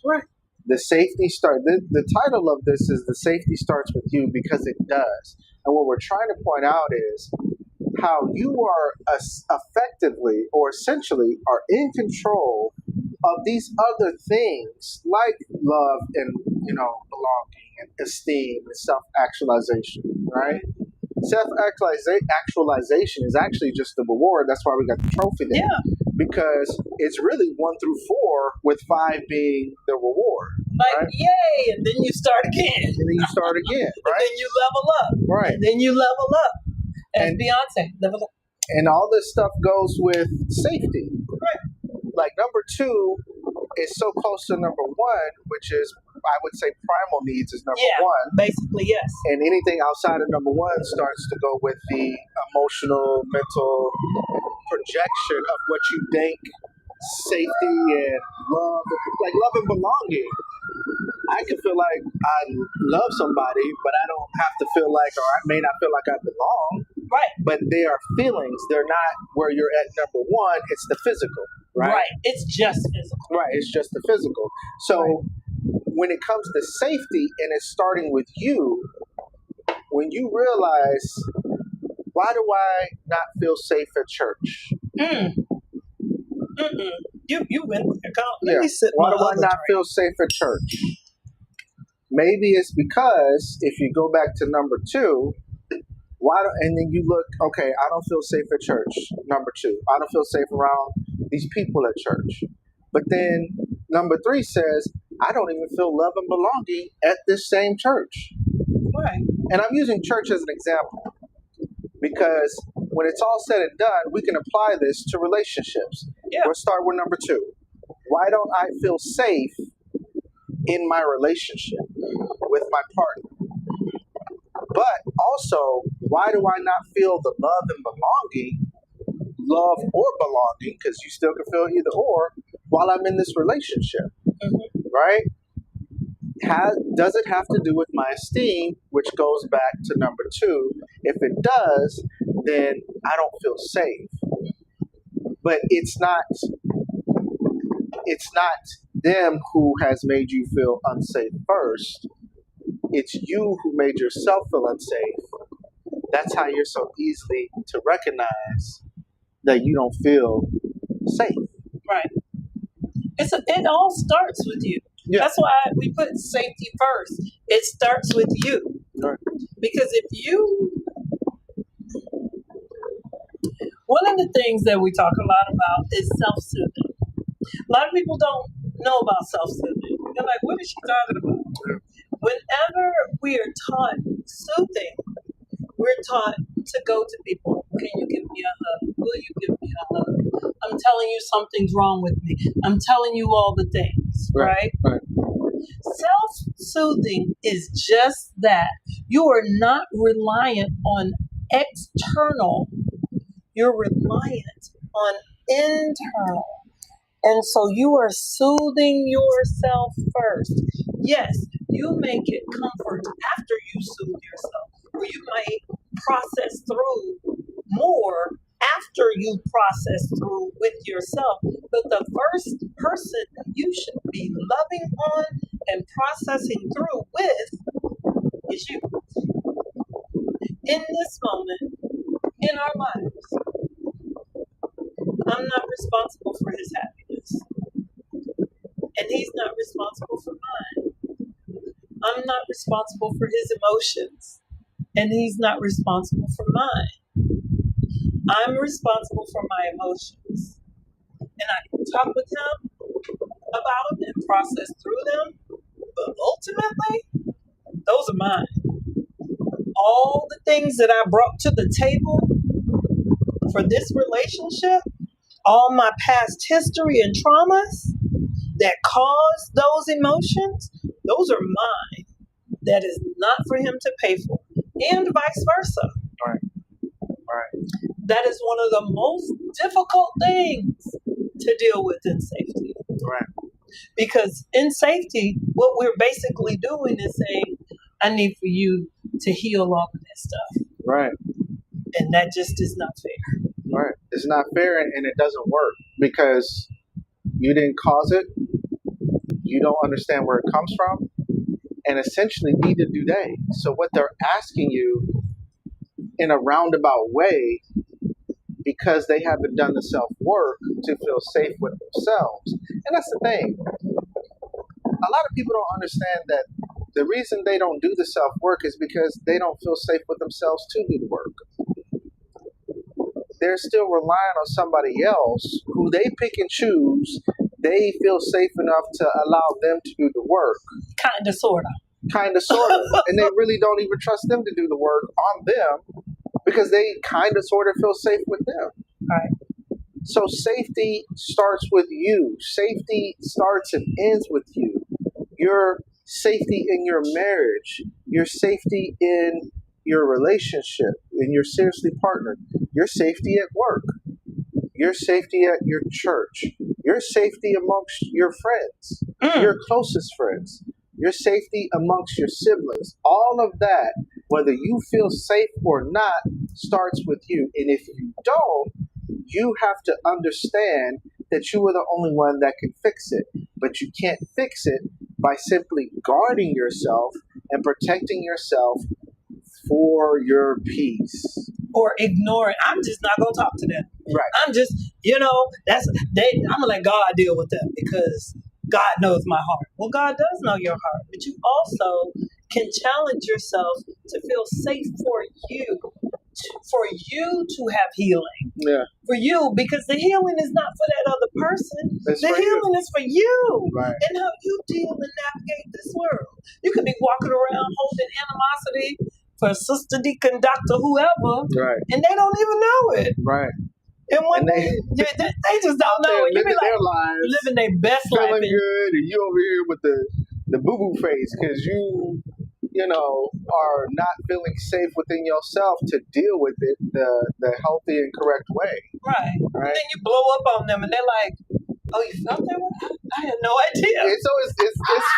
Right. The safety the title of this is The Safety Starts With You, because it does. And what we're trying to point out is how you are effectively or essentially are in control of these other things like love and, belonging and esteem and self-actualization, right? Self-actualization is actually just the reward. That's why we got the trophy there. Yeah. Because it's really 1 through 4, with 5 being the reward. Like, right? Yay, and then you start again. And then you start again, right? And then you level up. Right. And then you level up. And Beyonce, level up. And all this stuff goes with safety. Right. Like number 2 is so close to number 1, which is, I would say, primal needs is number 1. Basically, yes. And anything outside of number 1 starts to go with the emotional, mental projection of what you think safety and love, like love and belonging. I can feel like I love somebody, but I don't have to feel like, or I may not feel like I belong. Right. But they are feelings. They're not where you're at number 1. It's the physical, right? Right. It's just physical. Right. It's just the physical. So when it comes to safety and it's starting with you, when you realize, why do I not feel safe at church? You went there. Let me sit. Why do I not feel safe at church? Maybe it's because if you go back to number 2, and then you look, okay, I don't feel safe at church. Number 2, I don't feel safe around these people at church. But then number 3 says, I don't even feel love and belonging at this same church. Right. And I'm using church as an example because when it's all said and done, we can apply this to relationships. Yeah. Let's start with number 2. Why don't I feel safe in my relationship with my partner? But also, why do I not feel the love and belonging, love or belonging, because you still can feel either or, while I'm in this relationship, right? Does it have to do with my esteem, which goes back to number 2? If it does, then I don't feel safe. But it's not them who has made you feel unsafe first. It's you who made yourself feel unsafe. That's how you're so easily to recognize that you don't feel safe. Right. It all starts with you. Yeah. That's why we put safety first. It starts with you. Right. Because one of the things that we talk a lot about is self-soothing. A lot of people don't know about self-soothing. They're like, what is she talking about? Whenever we are taught soothing, we're taught to go to people. Can you give me a hug? Will you give me a hug? I'm telling you something's wrong with me. I'm telling you all the things, right? Self-soothing is just that. You are not reliant on external. You're reliant on internal. And so you are soothing yourself first. Yes, you may get comfort after you soothe yourself, or you might process through more after you process through with yourself. But the first person you should be loving on and processing through with is you. In this moment, in our lives, I'm not responsible for his happiness. And he's not responsible for mine. I'm not responsible for his emotions. And he's not responsible for mine. I'm responsible for my emotions. And I can talk with him about them and process through them. But ultimately, those are mine. All the things that I brought to the table for this relationship, all my past history and traumas that caused those emotions, those are mine. That is not for him to pay for, and vice versa. Right. Right. That is one of the most difficult things to deal with in safety. Right. Because in safety, what we're basically doing is saying, I need for you to heal all of this stuff. Right. And that just is not fair. Right. It's not fair, and it doesn't work because you didn't cause it. You don't understand where it comes from. And essentially, neither do they. So what they're asking you in a roundabout way, because they haven't done the self-work to feel safe with themselves. And that's the thing. A lot of people don't understand that the reason they don't do the self-work is because they don't feel safe with themselves to do the work. They're still relying on somebody else who they pick and choose. They feel safe enough to allow them to do the work. Kind of, sort of. Kind of, sort of. And they really don't even trust them to do the work on them because they kind of, sort of feel safe with them. Right. So safety starts with you. Safety starts and ends with you. Your safety in your marriage, your safety in your relationship, in your seriously partnered, your safety at work, your safety at your church, your safety amongst your friends, your closest friends, your safety amongst your siblings. All of that, whether you feel safe or not, starts with you. And if you don't, you have to understand that you are the only one that can fix it. But you can't fix it by simply guarding yourself and protecting yourself for your peace. Or ignoring. I'm just not going to talk to them. Right. I'm just, I'm going to let God deal with them because God knows my heart. Well, God does know your heart, but you also can challenge yourself to feel safe for you to have healing. Yeah. For you, because the healing is not for that other person. It's the healing is for you. Right. And how you deal and navigate this world. You could be walking around holding animosity for sister, deacon, doctor, whoever, right, and they don't even know it. Right. And when they just don't know it. You be like their lives, living their best life. Feeling good, and you over here with the boo-boo face because you are not feeling safe within yourself to deal with it the healthy and correct way. Right. And then you blow up on them, and they're like, "Oh, you felt that way? I had no idea." It's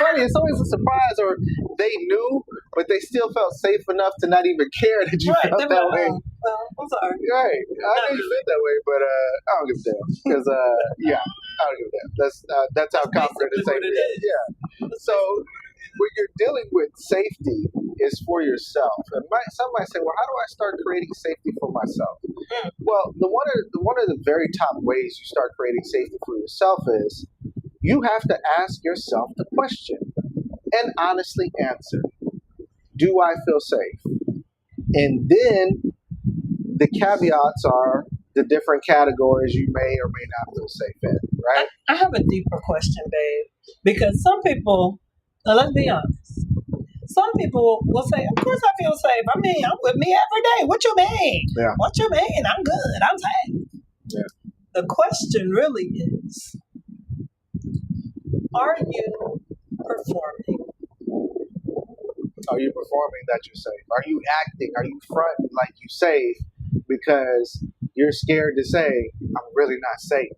funny. It's always a surprise, or they knew, but they still felt safe enough to not even care that you felt that way. I'm sorry. Right. I know you felt that way, but I don't give a damn. Because, I don't give a damn. That's how confident and safe it is. Yeah. So, when you're dealing with safety, is for yourself. And some might say, well, how do I start creating safety for myself? Well, one of the very top ways you start creating safety for yourself is you have to ask yourself the question and honestly answer, do I feel safe? And then the caveats are the different categories you may or may not feel safe in, right? I have a deeper question, babe, because some people, now let's be honest, some people will say, of course I feel safe. I mean, I'm with me every day. What you mean? Yeah. What you mean? I'm good. I'm safe. Yeah. The question really is, are you performing? Are you performing that you're safe? Are you acting? Are you fronting like you safe because you're scared to say, I'm really not safe?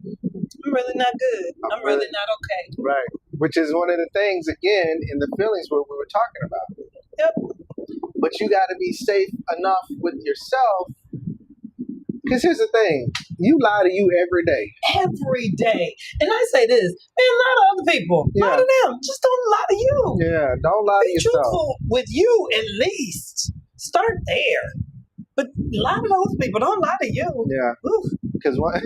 I'm really not good. I'm really not okay. Right. Which is one of the things, again, in the feelings what we were talking about. Yep. But you got to be safe enough with yourself. Because here's the thing. You lie to you every day. Every day. And I say this, man, lie to other people. Yeah. Lie to them. Just don't lie to you. Yeah, don't lie to yourself. Be truthful with you at least. Start there. But lie to those people. Don't lie to you. Yeah. Because but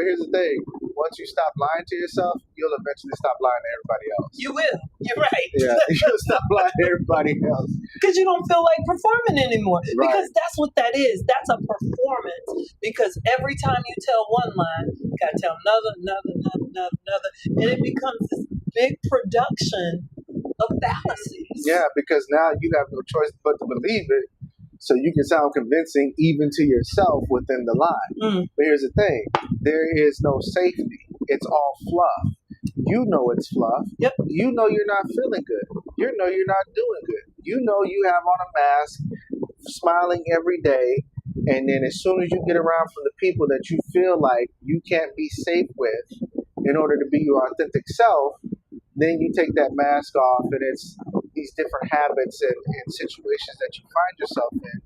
here's the thing. Once you stop lying to yourself, you'll eventually stop lying to everybody else. You will. You're right. Yeah, you'll stop lying to everybody else. Because you don't feel like performing anymore. Right. Because that's what that is. That's a performance. Because every time you tell one lie, you got to tell another. And it becomes this big production of fallacies. Yeah, because now you have no choice but to believe it, so you can sound convincing even to yourself within the lie. But here's the thing: there is no safety. It's all fluff. You know it's fluff. Yep. You know you're not feeling good. You know you're not doing good. You know you have on a mask, smiling every day, and then as soon as you get around from the people that you feel like you can't be safe with in order to be your authentic self, then you take that mask off, and it's these different habits and situations that you find yourself in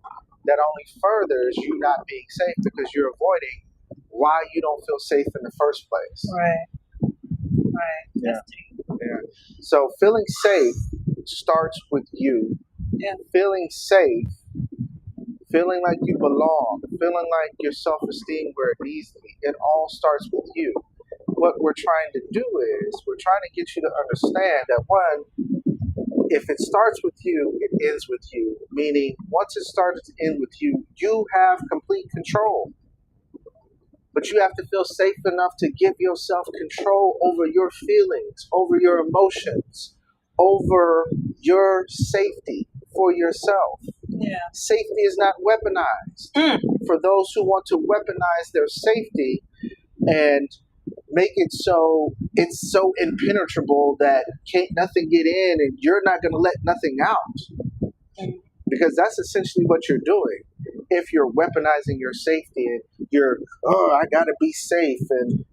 that only furthers you not being safe because you're avoiding why you don't feel safe in the first place. Right. Yeah. So feeling safe starts with you. Yeah. Feeling safe, feeling like you belong, feeling like your self-esteem where it needs to be. It all starts with you. What we're trying to do is we're trying to get you to understand that, one, if it starts with you, it ends with you. Meaning, once it starts to end with you, you have complete control. But you have to feel safe enough to give yourself control over your feelings, over your emotions, over your safety for yourself. Yeah. Safety is not weaponized. For those who want to weaponize their safety and make it so it's so impenetrable that can't nothing get in and you're not going to let nothing out. Because that's essentially what you're doing. If you're weaponizing your safety and you're, I got to be safe, and,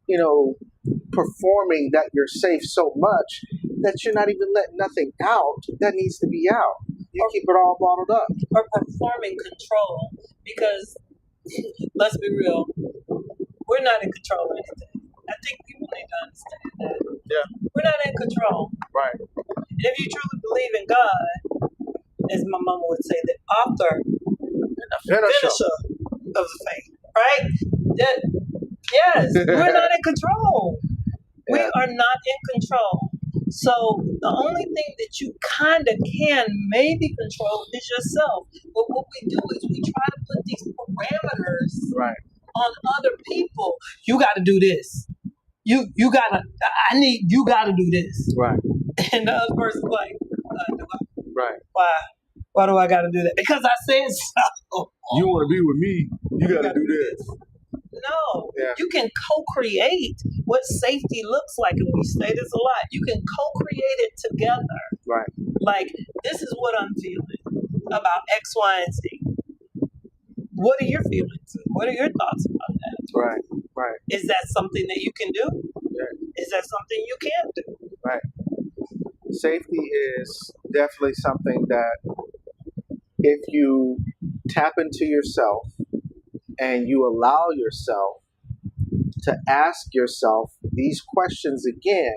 performing that you're safe so much that you're not even letting nothing out that needs to be out. You keep it all bottled up. Or performing control, because let's be real, we're not in control of anything. I think people need to understand that. Yeah. We're not in control. Right. If you truly believe in God, as my mama would say, the author and the finisher of the faith, right? Yes, we're not in control. Yeah. We are not in control. So the only thing that you kind of can maybe control is yourself. But what we do is we try to put these parameters on other people. You got to do this. You got to do this. Right. And the other person's like, right. Why? Why do I got to do that? Because I said so. You want to be with me, you got to do this. No. Yeah. You can co-create what safety looks like. And we say this a lot. You can co-create it together. Right. Like, this is what I'm feeling about X, Y, and Z. What are your feelings? What are your thoughts about that? Right. Is that something that you can do? Yeah. Is that something you can't do? Right. Safety is definitely something that if you tap into yourself and you allow yourself to ask yourself these questions again,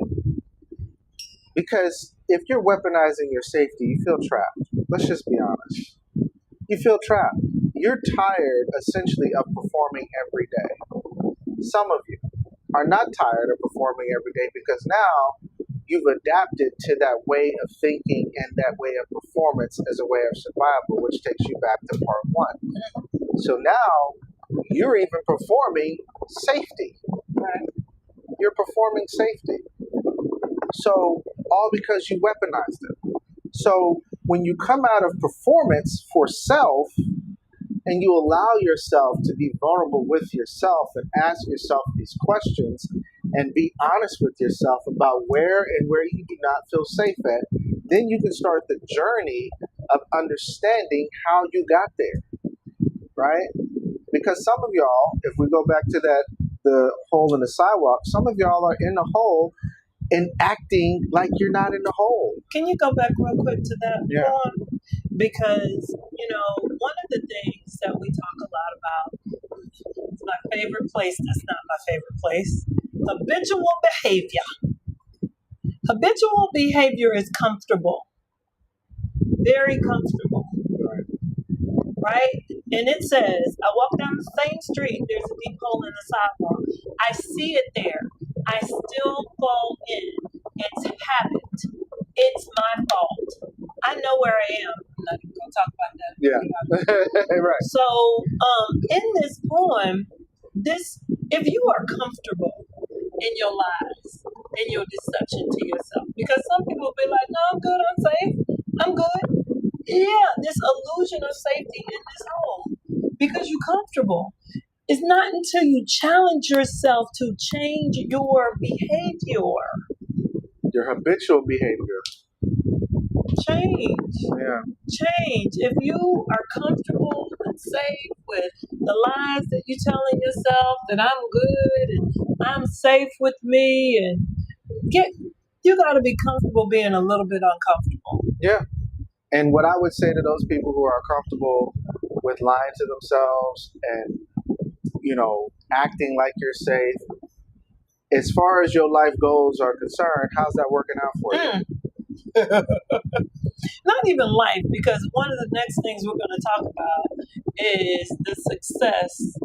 because if you're weaponizing your safety, you feel trapped. Let's just be honest. You feel trapped. You're tired, essentially, of performing every day. Some of you are not tired of performing every day because now you've adapted to that way of thinking and that way of performance as a way of survival, which takes you back to part one. So now you're even performing safety. Right. You're performing safety. So all because you weaponized it. So when you come out of performance for self and you allow yourself to be vulnerable with yourself and ask yourself these questions and be honest with yourself about where you do not feel safe at, then you can start the journey of understanding how you got there, right? Because some of y'all, if we go back to the hole in the sidewalk, some of y'all are in the hole and acting like you're not in the hole. Can you go back real quick to that one? Because, one of the things that we talk a lot about, it's my favorite place, that's not my favorite place, habitual behavior. Habitual behavior is comfortable. Very comfortable. Right? And it says, I walk down the same street, there's a deep hole in the sidewalk. I see it there. I still fall in. It's habit. It's my fault. I know where I am. I'm not even going to talk about that. Yeah. Right. So, in this poem, if you are comfortable in your lives and your deception to yourself. Because some people will be like, no, I'm good, I'm safe, I'm good. Yeah, this illusion of safety in this home because you're comfortable. It's not until you challenge yourself to change your behavior. Your habitual behavior. Change. Yeah. Change. If you are comfortable and safe with the lies that you're telling yourself that I'm good and I'm safe with me, and you got to be comfortable being a little bit uncomfortable. Yeah. And what I would say to those people who are comfortable with lying to themselves and, acting like you're safe, as far as your life goals are concerned, how's that working out for you? Not even life, because one of the next things we're going to talk about is the success,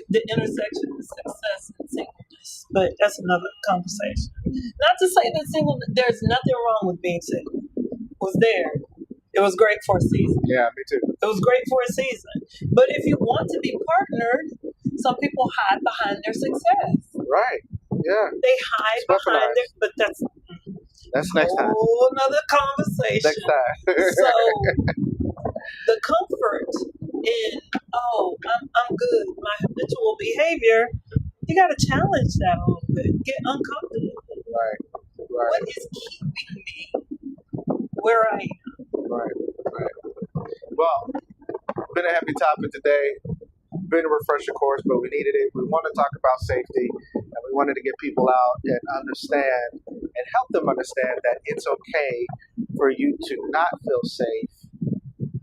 the intersection of success and singleness. But that's another conversation. Not to say that there's nothing wrong with being single. It was there. It was great for a season. Yeah, me too. It was great for a season. But if you want to be partnered, some people hide behind their success. Right. Yeah. They hide behind but that's next time. Whole another conversation. Next time. So the comfort in, I'm good, my habitual behavior, you got to challenge that a little bit. Get uncomfortable. Right. What is keeping me where I am? Right. Well, been a heavy topic today. Been a refresher course, but we needed it. We want to talk about safety, and we wanted to get people out and understand and help them understand that it's okay for you to not feel safe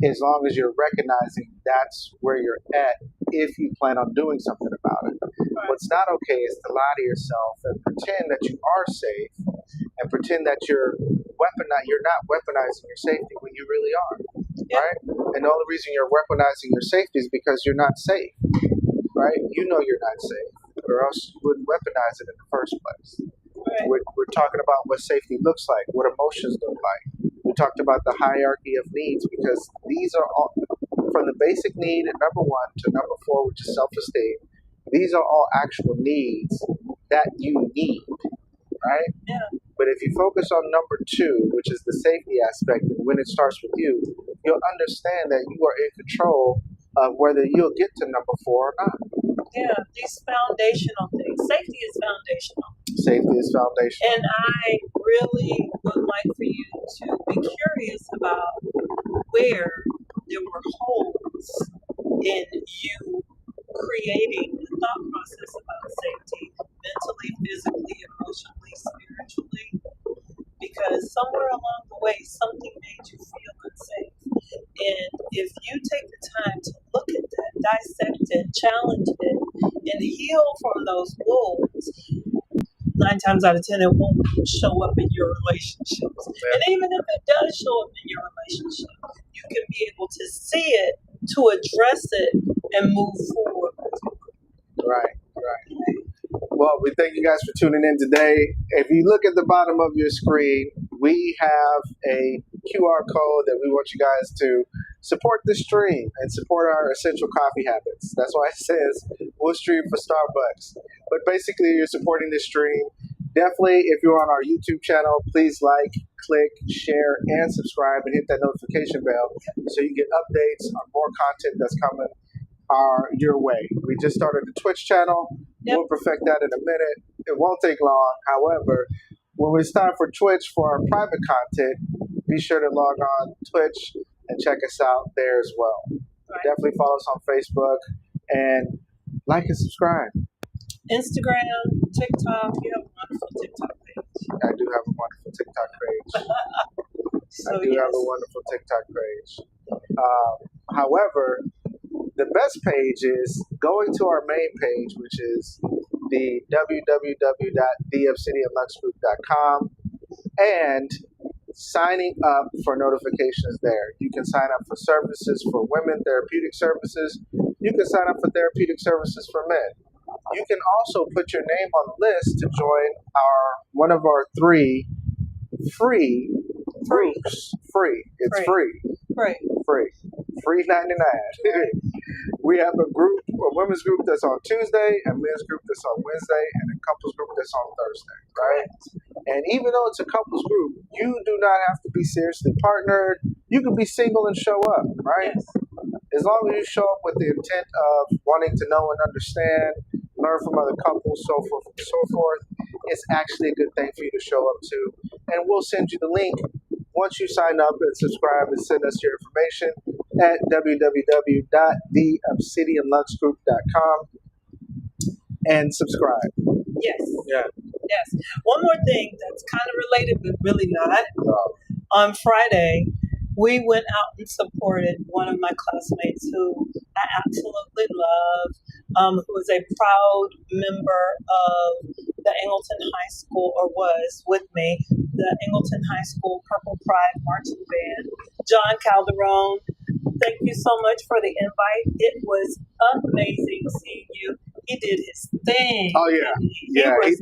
as long as you're recognizing that's where you're at if you plan on doing something about it. What's not okay is to lie to yourself and pretend that you are safe and pretend that you're not weaponizing your safety when you really are. Yeah. Right? And the only reason you're weaponizing your safety is because you're not safe. Right? You know you're not safe, or else you wouldn't weaponize it in the first place. Right. We're talking about what safety looks like, what emotions look like. We talked about the hierarchy of needs, because these are all, from the basic need at number 1 to number 4, which is self-esteem. These are all actual needs that you need, right? Yeah. But if you focus on number 2, which is the safety aspect, and when it starts with you, you'll understand that you are in control of whether you'll get to number 4 or not. Yeah, these foundational things. Safety is foundational. Safety is foundational. And I really would like for you to be curious about where there were holes in you creating the thought process about safety, mentally, physically, emotionally, spiritually, because somewhere along the way something made you feel unsafe. And if you take the time to look at that, dissect it, challenge it, and heal from those wounds, 9 times out of 10 it won't show up in your relationships. Yeah. And even if it does show up in your relationship, you can be able to see it, to address it, and move forward with it. Right. Well, we thank you guys for tuning in today. If you look at the bottom of your screen, we have a QR code that we want you guys to support the stream and support our essential coffee habits. That's why it says we'll stream for Starbucks. But basically, you're supporting this stream. Definitely, if you're on our YouTube channel, please like, click, share, and subscribe, and hit that notification bell so you get updates on more content that's coming your way. We just started the Twitch channel. Yep. We'll perfect that in a minute. It won't take long. However, when it's time for Twitch for our private content, be sure to log on Twitch and check us out there as well. Right. Definitely follow us on Facebook and like and subscribe. Instagram, TikTok. You have a wonderful TikTok page. I do have a wonderful TikTok page. However, the best page is going to our main page, which is the www.theobsidianluxgroup.com, and signing up for notifications there. You can sign up for services for women, therapeutic services. You can sign up for therapeutic services for men. You can also put your name on the list to join one of our 3 free groups. Free. It's free. free 99. We have a women's group that's on Tuesday, a men's group that's on Wednesday, and a couples group that's on Thursday, right? And even though it's a couples group, you do not have to be seriously partnered. You can be single and show up, right? Yes. As long as you show up with the intent of wanting to know and understand, learn from other couples, so forth and so forth, it's actually a good thing for you to show up to. And we'll send you the link once you sign up and subscribe and send us your information at www.theobsidianluxgroup.com and subscribe. Yes. Yeah. Yes. One more thing that's kind of related, but really not. On Friday, we went out and supported one of my classmates who I absolutely love, who is a proud member of the Angleton High School, or was with me, the Angleton High School Purple Pride Marching Band. John Calderon, thank you so much for the invite. It was amazing seeing you. He did his thing. Oh, yeah. He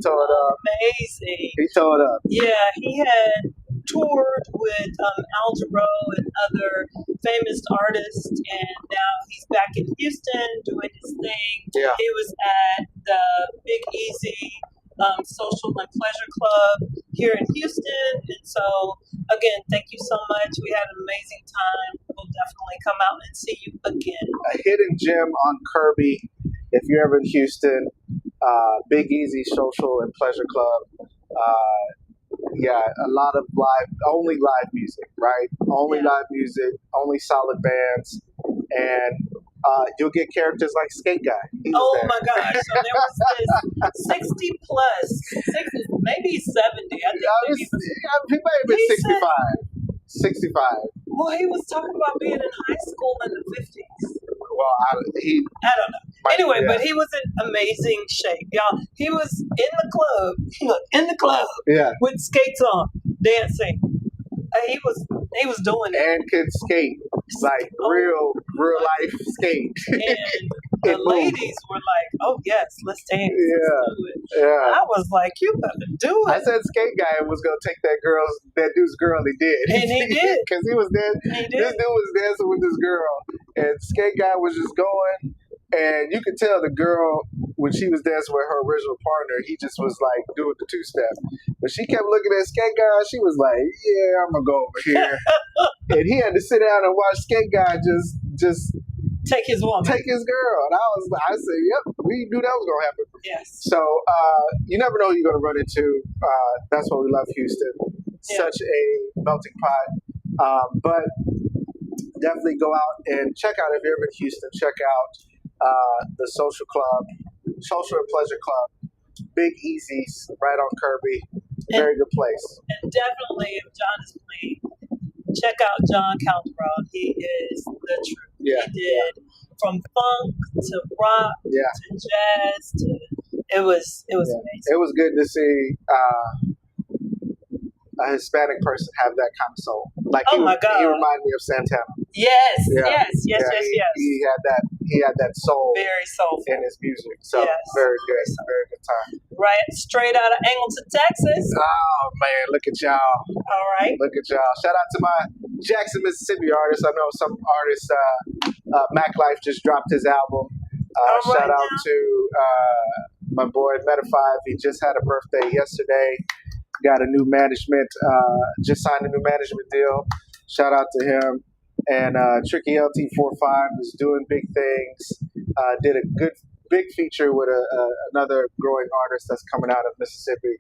tore it up. Amazing. He tore it up. Yeah, he had toured with Al Jarreau and other famous artists, and now he's back in Houston doing his thing. Yeah. He was at the Big Easy Social and Pleasure Club here in Houston, and so again, thank you so much. We had an amazing time. We'll definitely come out and see you again. A hidden gem on Kirby, if you're ever in Houston, Big Easy Social and Pleasure Club. Yeah, a lot of only live music, right? Only live music, only solid bands, and you'll get characters like Skate Guy. Oh my gosh! So there was this 60 plus, maybe 70. I think he might have been 65. Well, he was talking about being in high school in the 50s. Well, I don't know. Anyway, but he was in amazing shape, y'all. He was in the club, with skates on, dancing. He was doing it. And could skate, like real life skate. And the ladies were like, "Oh yes, let's dance." Yeah, let's do it. yeah. I was like, "You better do it." I said Skate Guy was gonna take that dude's girl. He did, and he did, because he was dancing. This dude was dancing with this girl, and Skate Guy was just going. And you could tell the girl, when she was dancing with her original partner, he just was like doing the two-step. But she kept looking at Skate Guy. She was like, "Yeah, I'm gonna go over here." And he had to sit down and watch Skate Guy just take his woman, take his girl. And I said, "Yep, we knew that was gonna happen." Yes. So you never know who you're gonna run into. That's why we love Houston. Such a melting pot. But definitely go out and check out, if you're ever in Houston, check out the Social and Pleasure Club, Big Easy's, right on Kirby. Very good place. And definitely, if John is playing, check out John Calderon. He is the truth. Yeah. He did from funk to rock to jazz to it was amazing. It was good to see a Hispanic person have that kind of soul. Like he reminded me of Santana. Yes. He had that soul, very soulful in his music. So very good, very good time. Right, straight out of Angleton, Texas. Oh man, look at y'all! All right, look at y'all! Shout out to my Jackson, Mississippi artists. I know some artists. Mac Life just dropped his album. Shout out to my boy Meta5. He just had a birthday yesterday. Got a new management, just signed a new management deal. Shout out to him. And Tricky LT45 is doing big things. Did a good big feature with another growing artist that's coming out of Mississippi.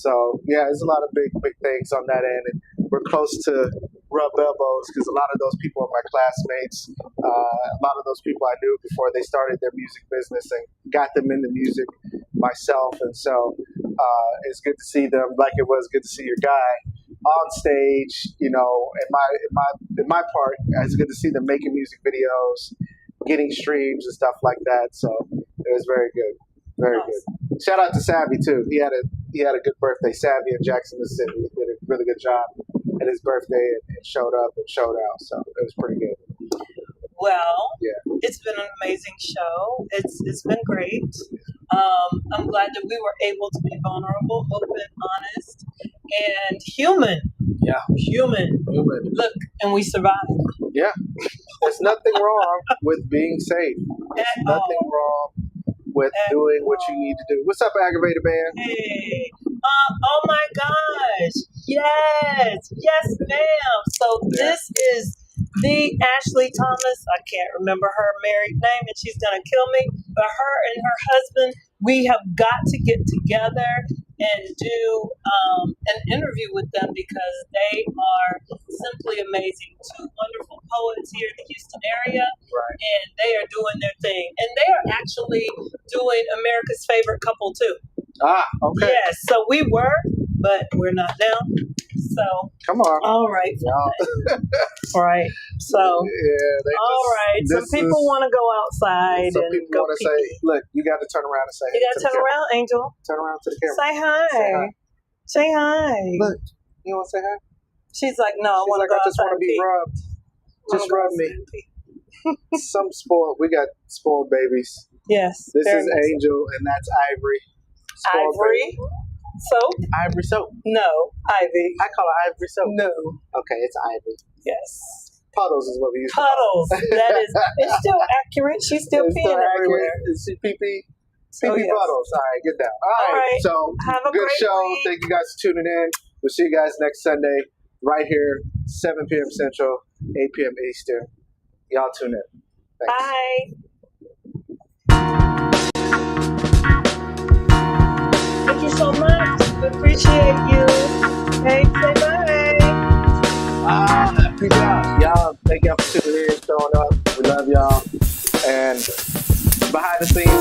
So yeah, there's a lot of big things on that end, and we're close to rub elbows because a lot of those people are my classmates. A lot of those people I knew before they started their music business and got them into music myself, and so it's good to see them. Like it was good to see your guy on stage. You know, in my part, it's good to see them making music videos, getting streams and stuff like that. So it was very good, very good. Shout out to Savvy too. He had a good birthday. Savvy in Jackson, Mississippi, did a really good job at his birthday and showed up and showed out. So it was pretty good. Well, it's been an amazing show. It's been great. I'm glad that we were able to be vulnerable, open, honest, and human. Yeah. Human. Look, and we survived. Yeah. There's nothing wrong with being safe. There's nothing wrong with doing what you need to do. What's up, Aggravated Man? Hey. Oh my gosh. Yes. Yes, ma'am. So this is the Ashley Thomas. I can't remember her married name and she's going to kill me. But her and her husband, we have got to get together and do an interview with them because they are simply amazing. Two wonderful poets here in the Houston area. Right. And they are doing their thing. And they are actually doing America's Favorite Couple too. Ah, okay. Yes, so we were, but we're not now. So come on. All right. Right. So all right. Some people want to go outside some and people go want to say, look, you got to turn around and say you got to turn around, Angel. Turn around to the camera. Say hi. Say hi. Look, you want to say hi? She's like, no, I want to go I just want to be rubbed. Just rub me. Some spoiled. We got spoiled babies. Yes. This is Angel, and that's Ivory. Spoiled Ivory. baby. Soap? Ivory soap. No, Ivy. I call it Ivory soap. No. Okay, it's Ivy. Yes. Puddles is what we use. Puddles. That is. It's still accurate. She's still peeing everywhere. It's pee-pee. Pee-pee Puddles. All right, get down. All right. So, have a good great show. week. Thank you guys for tuning in. We'll see you guys next Sunday right here, 7 p.m. Central, 8 p.m. Eastern. Y'all tune in. Thanks. Bye. Thank you so much. We appreciate you. Hey, say bye. Peace out. Y'all, thank y'all for tuning in, showing up. We love y'all. And behind the scenes,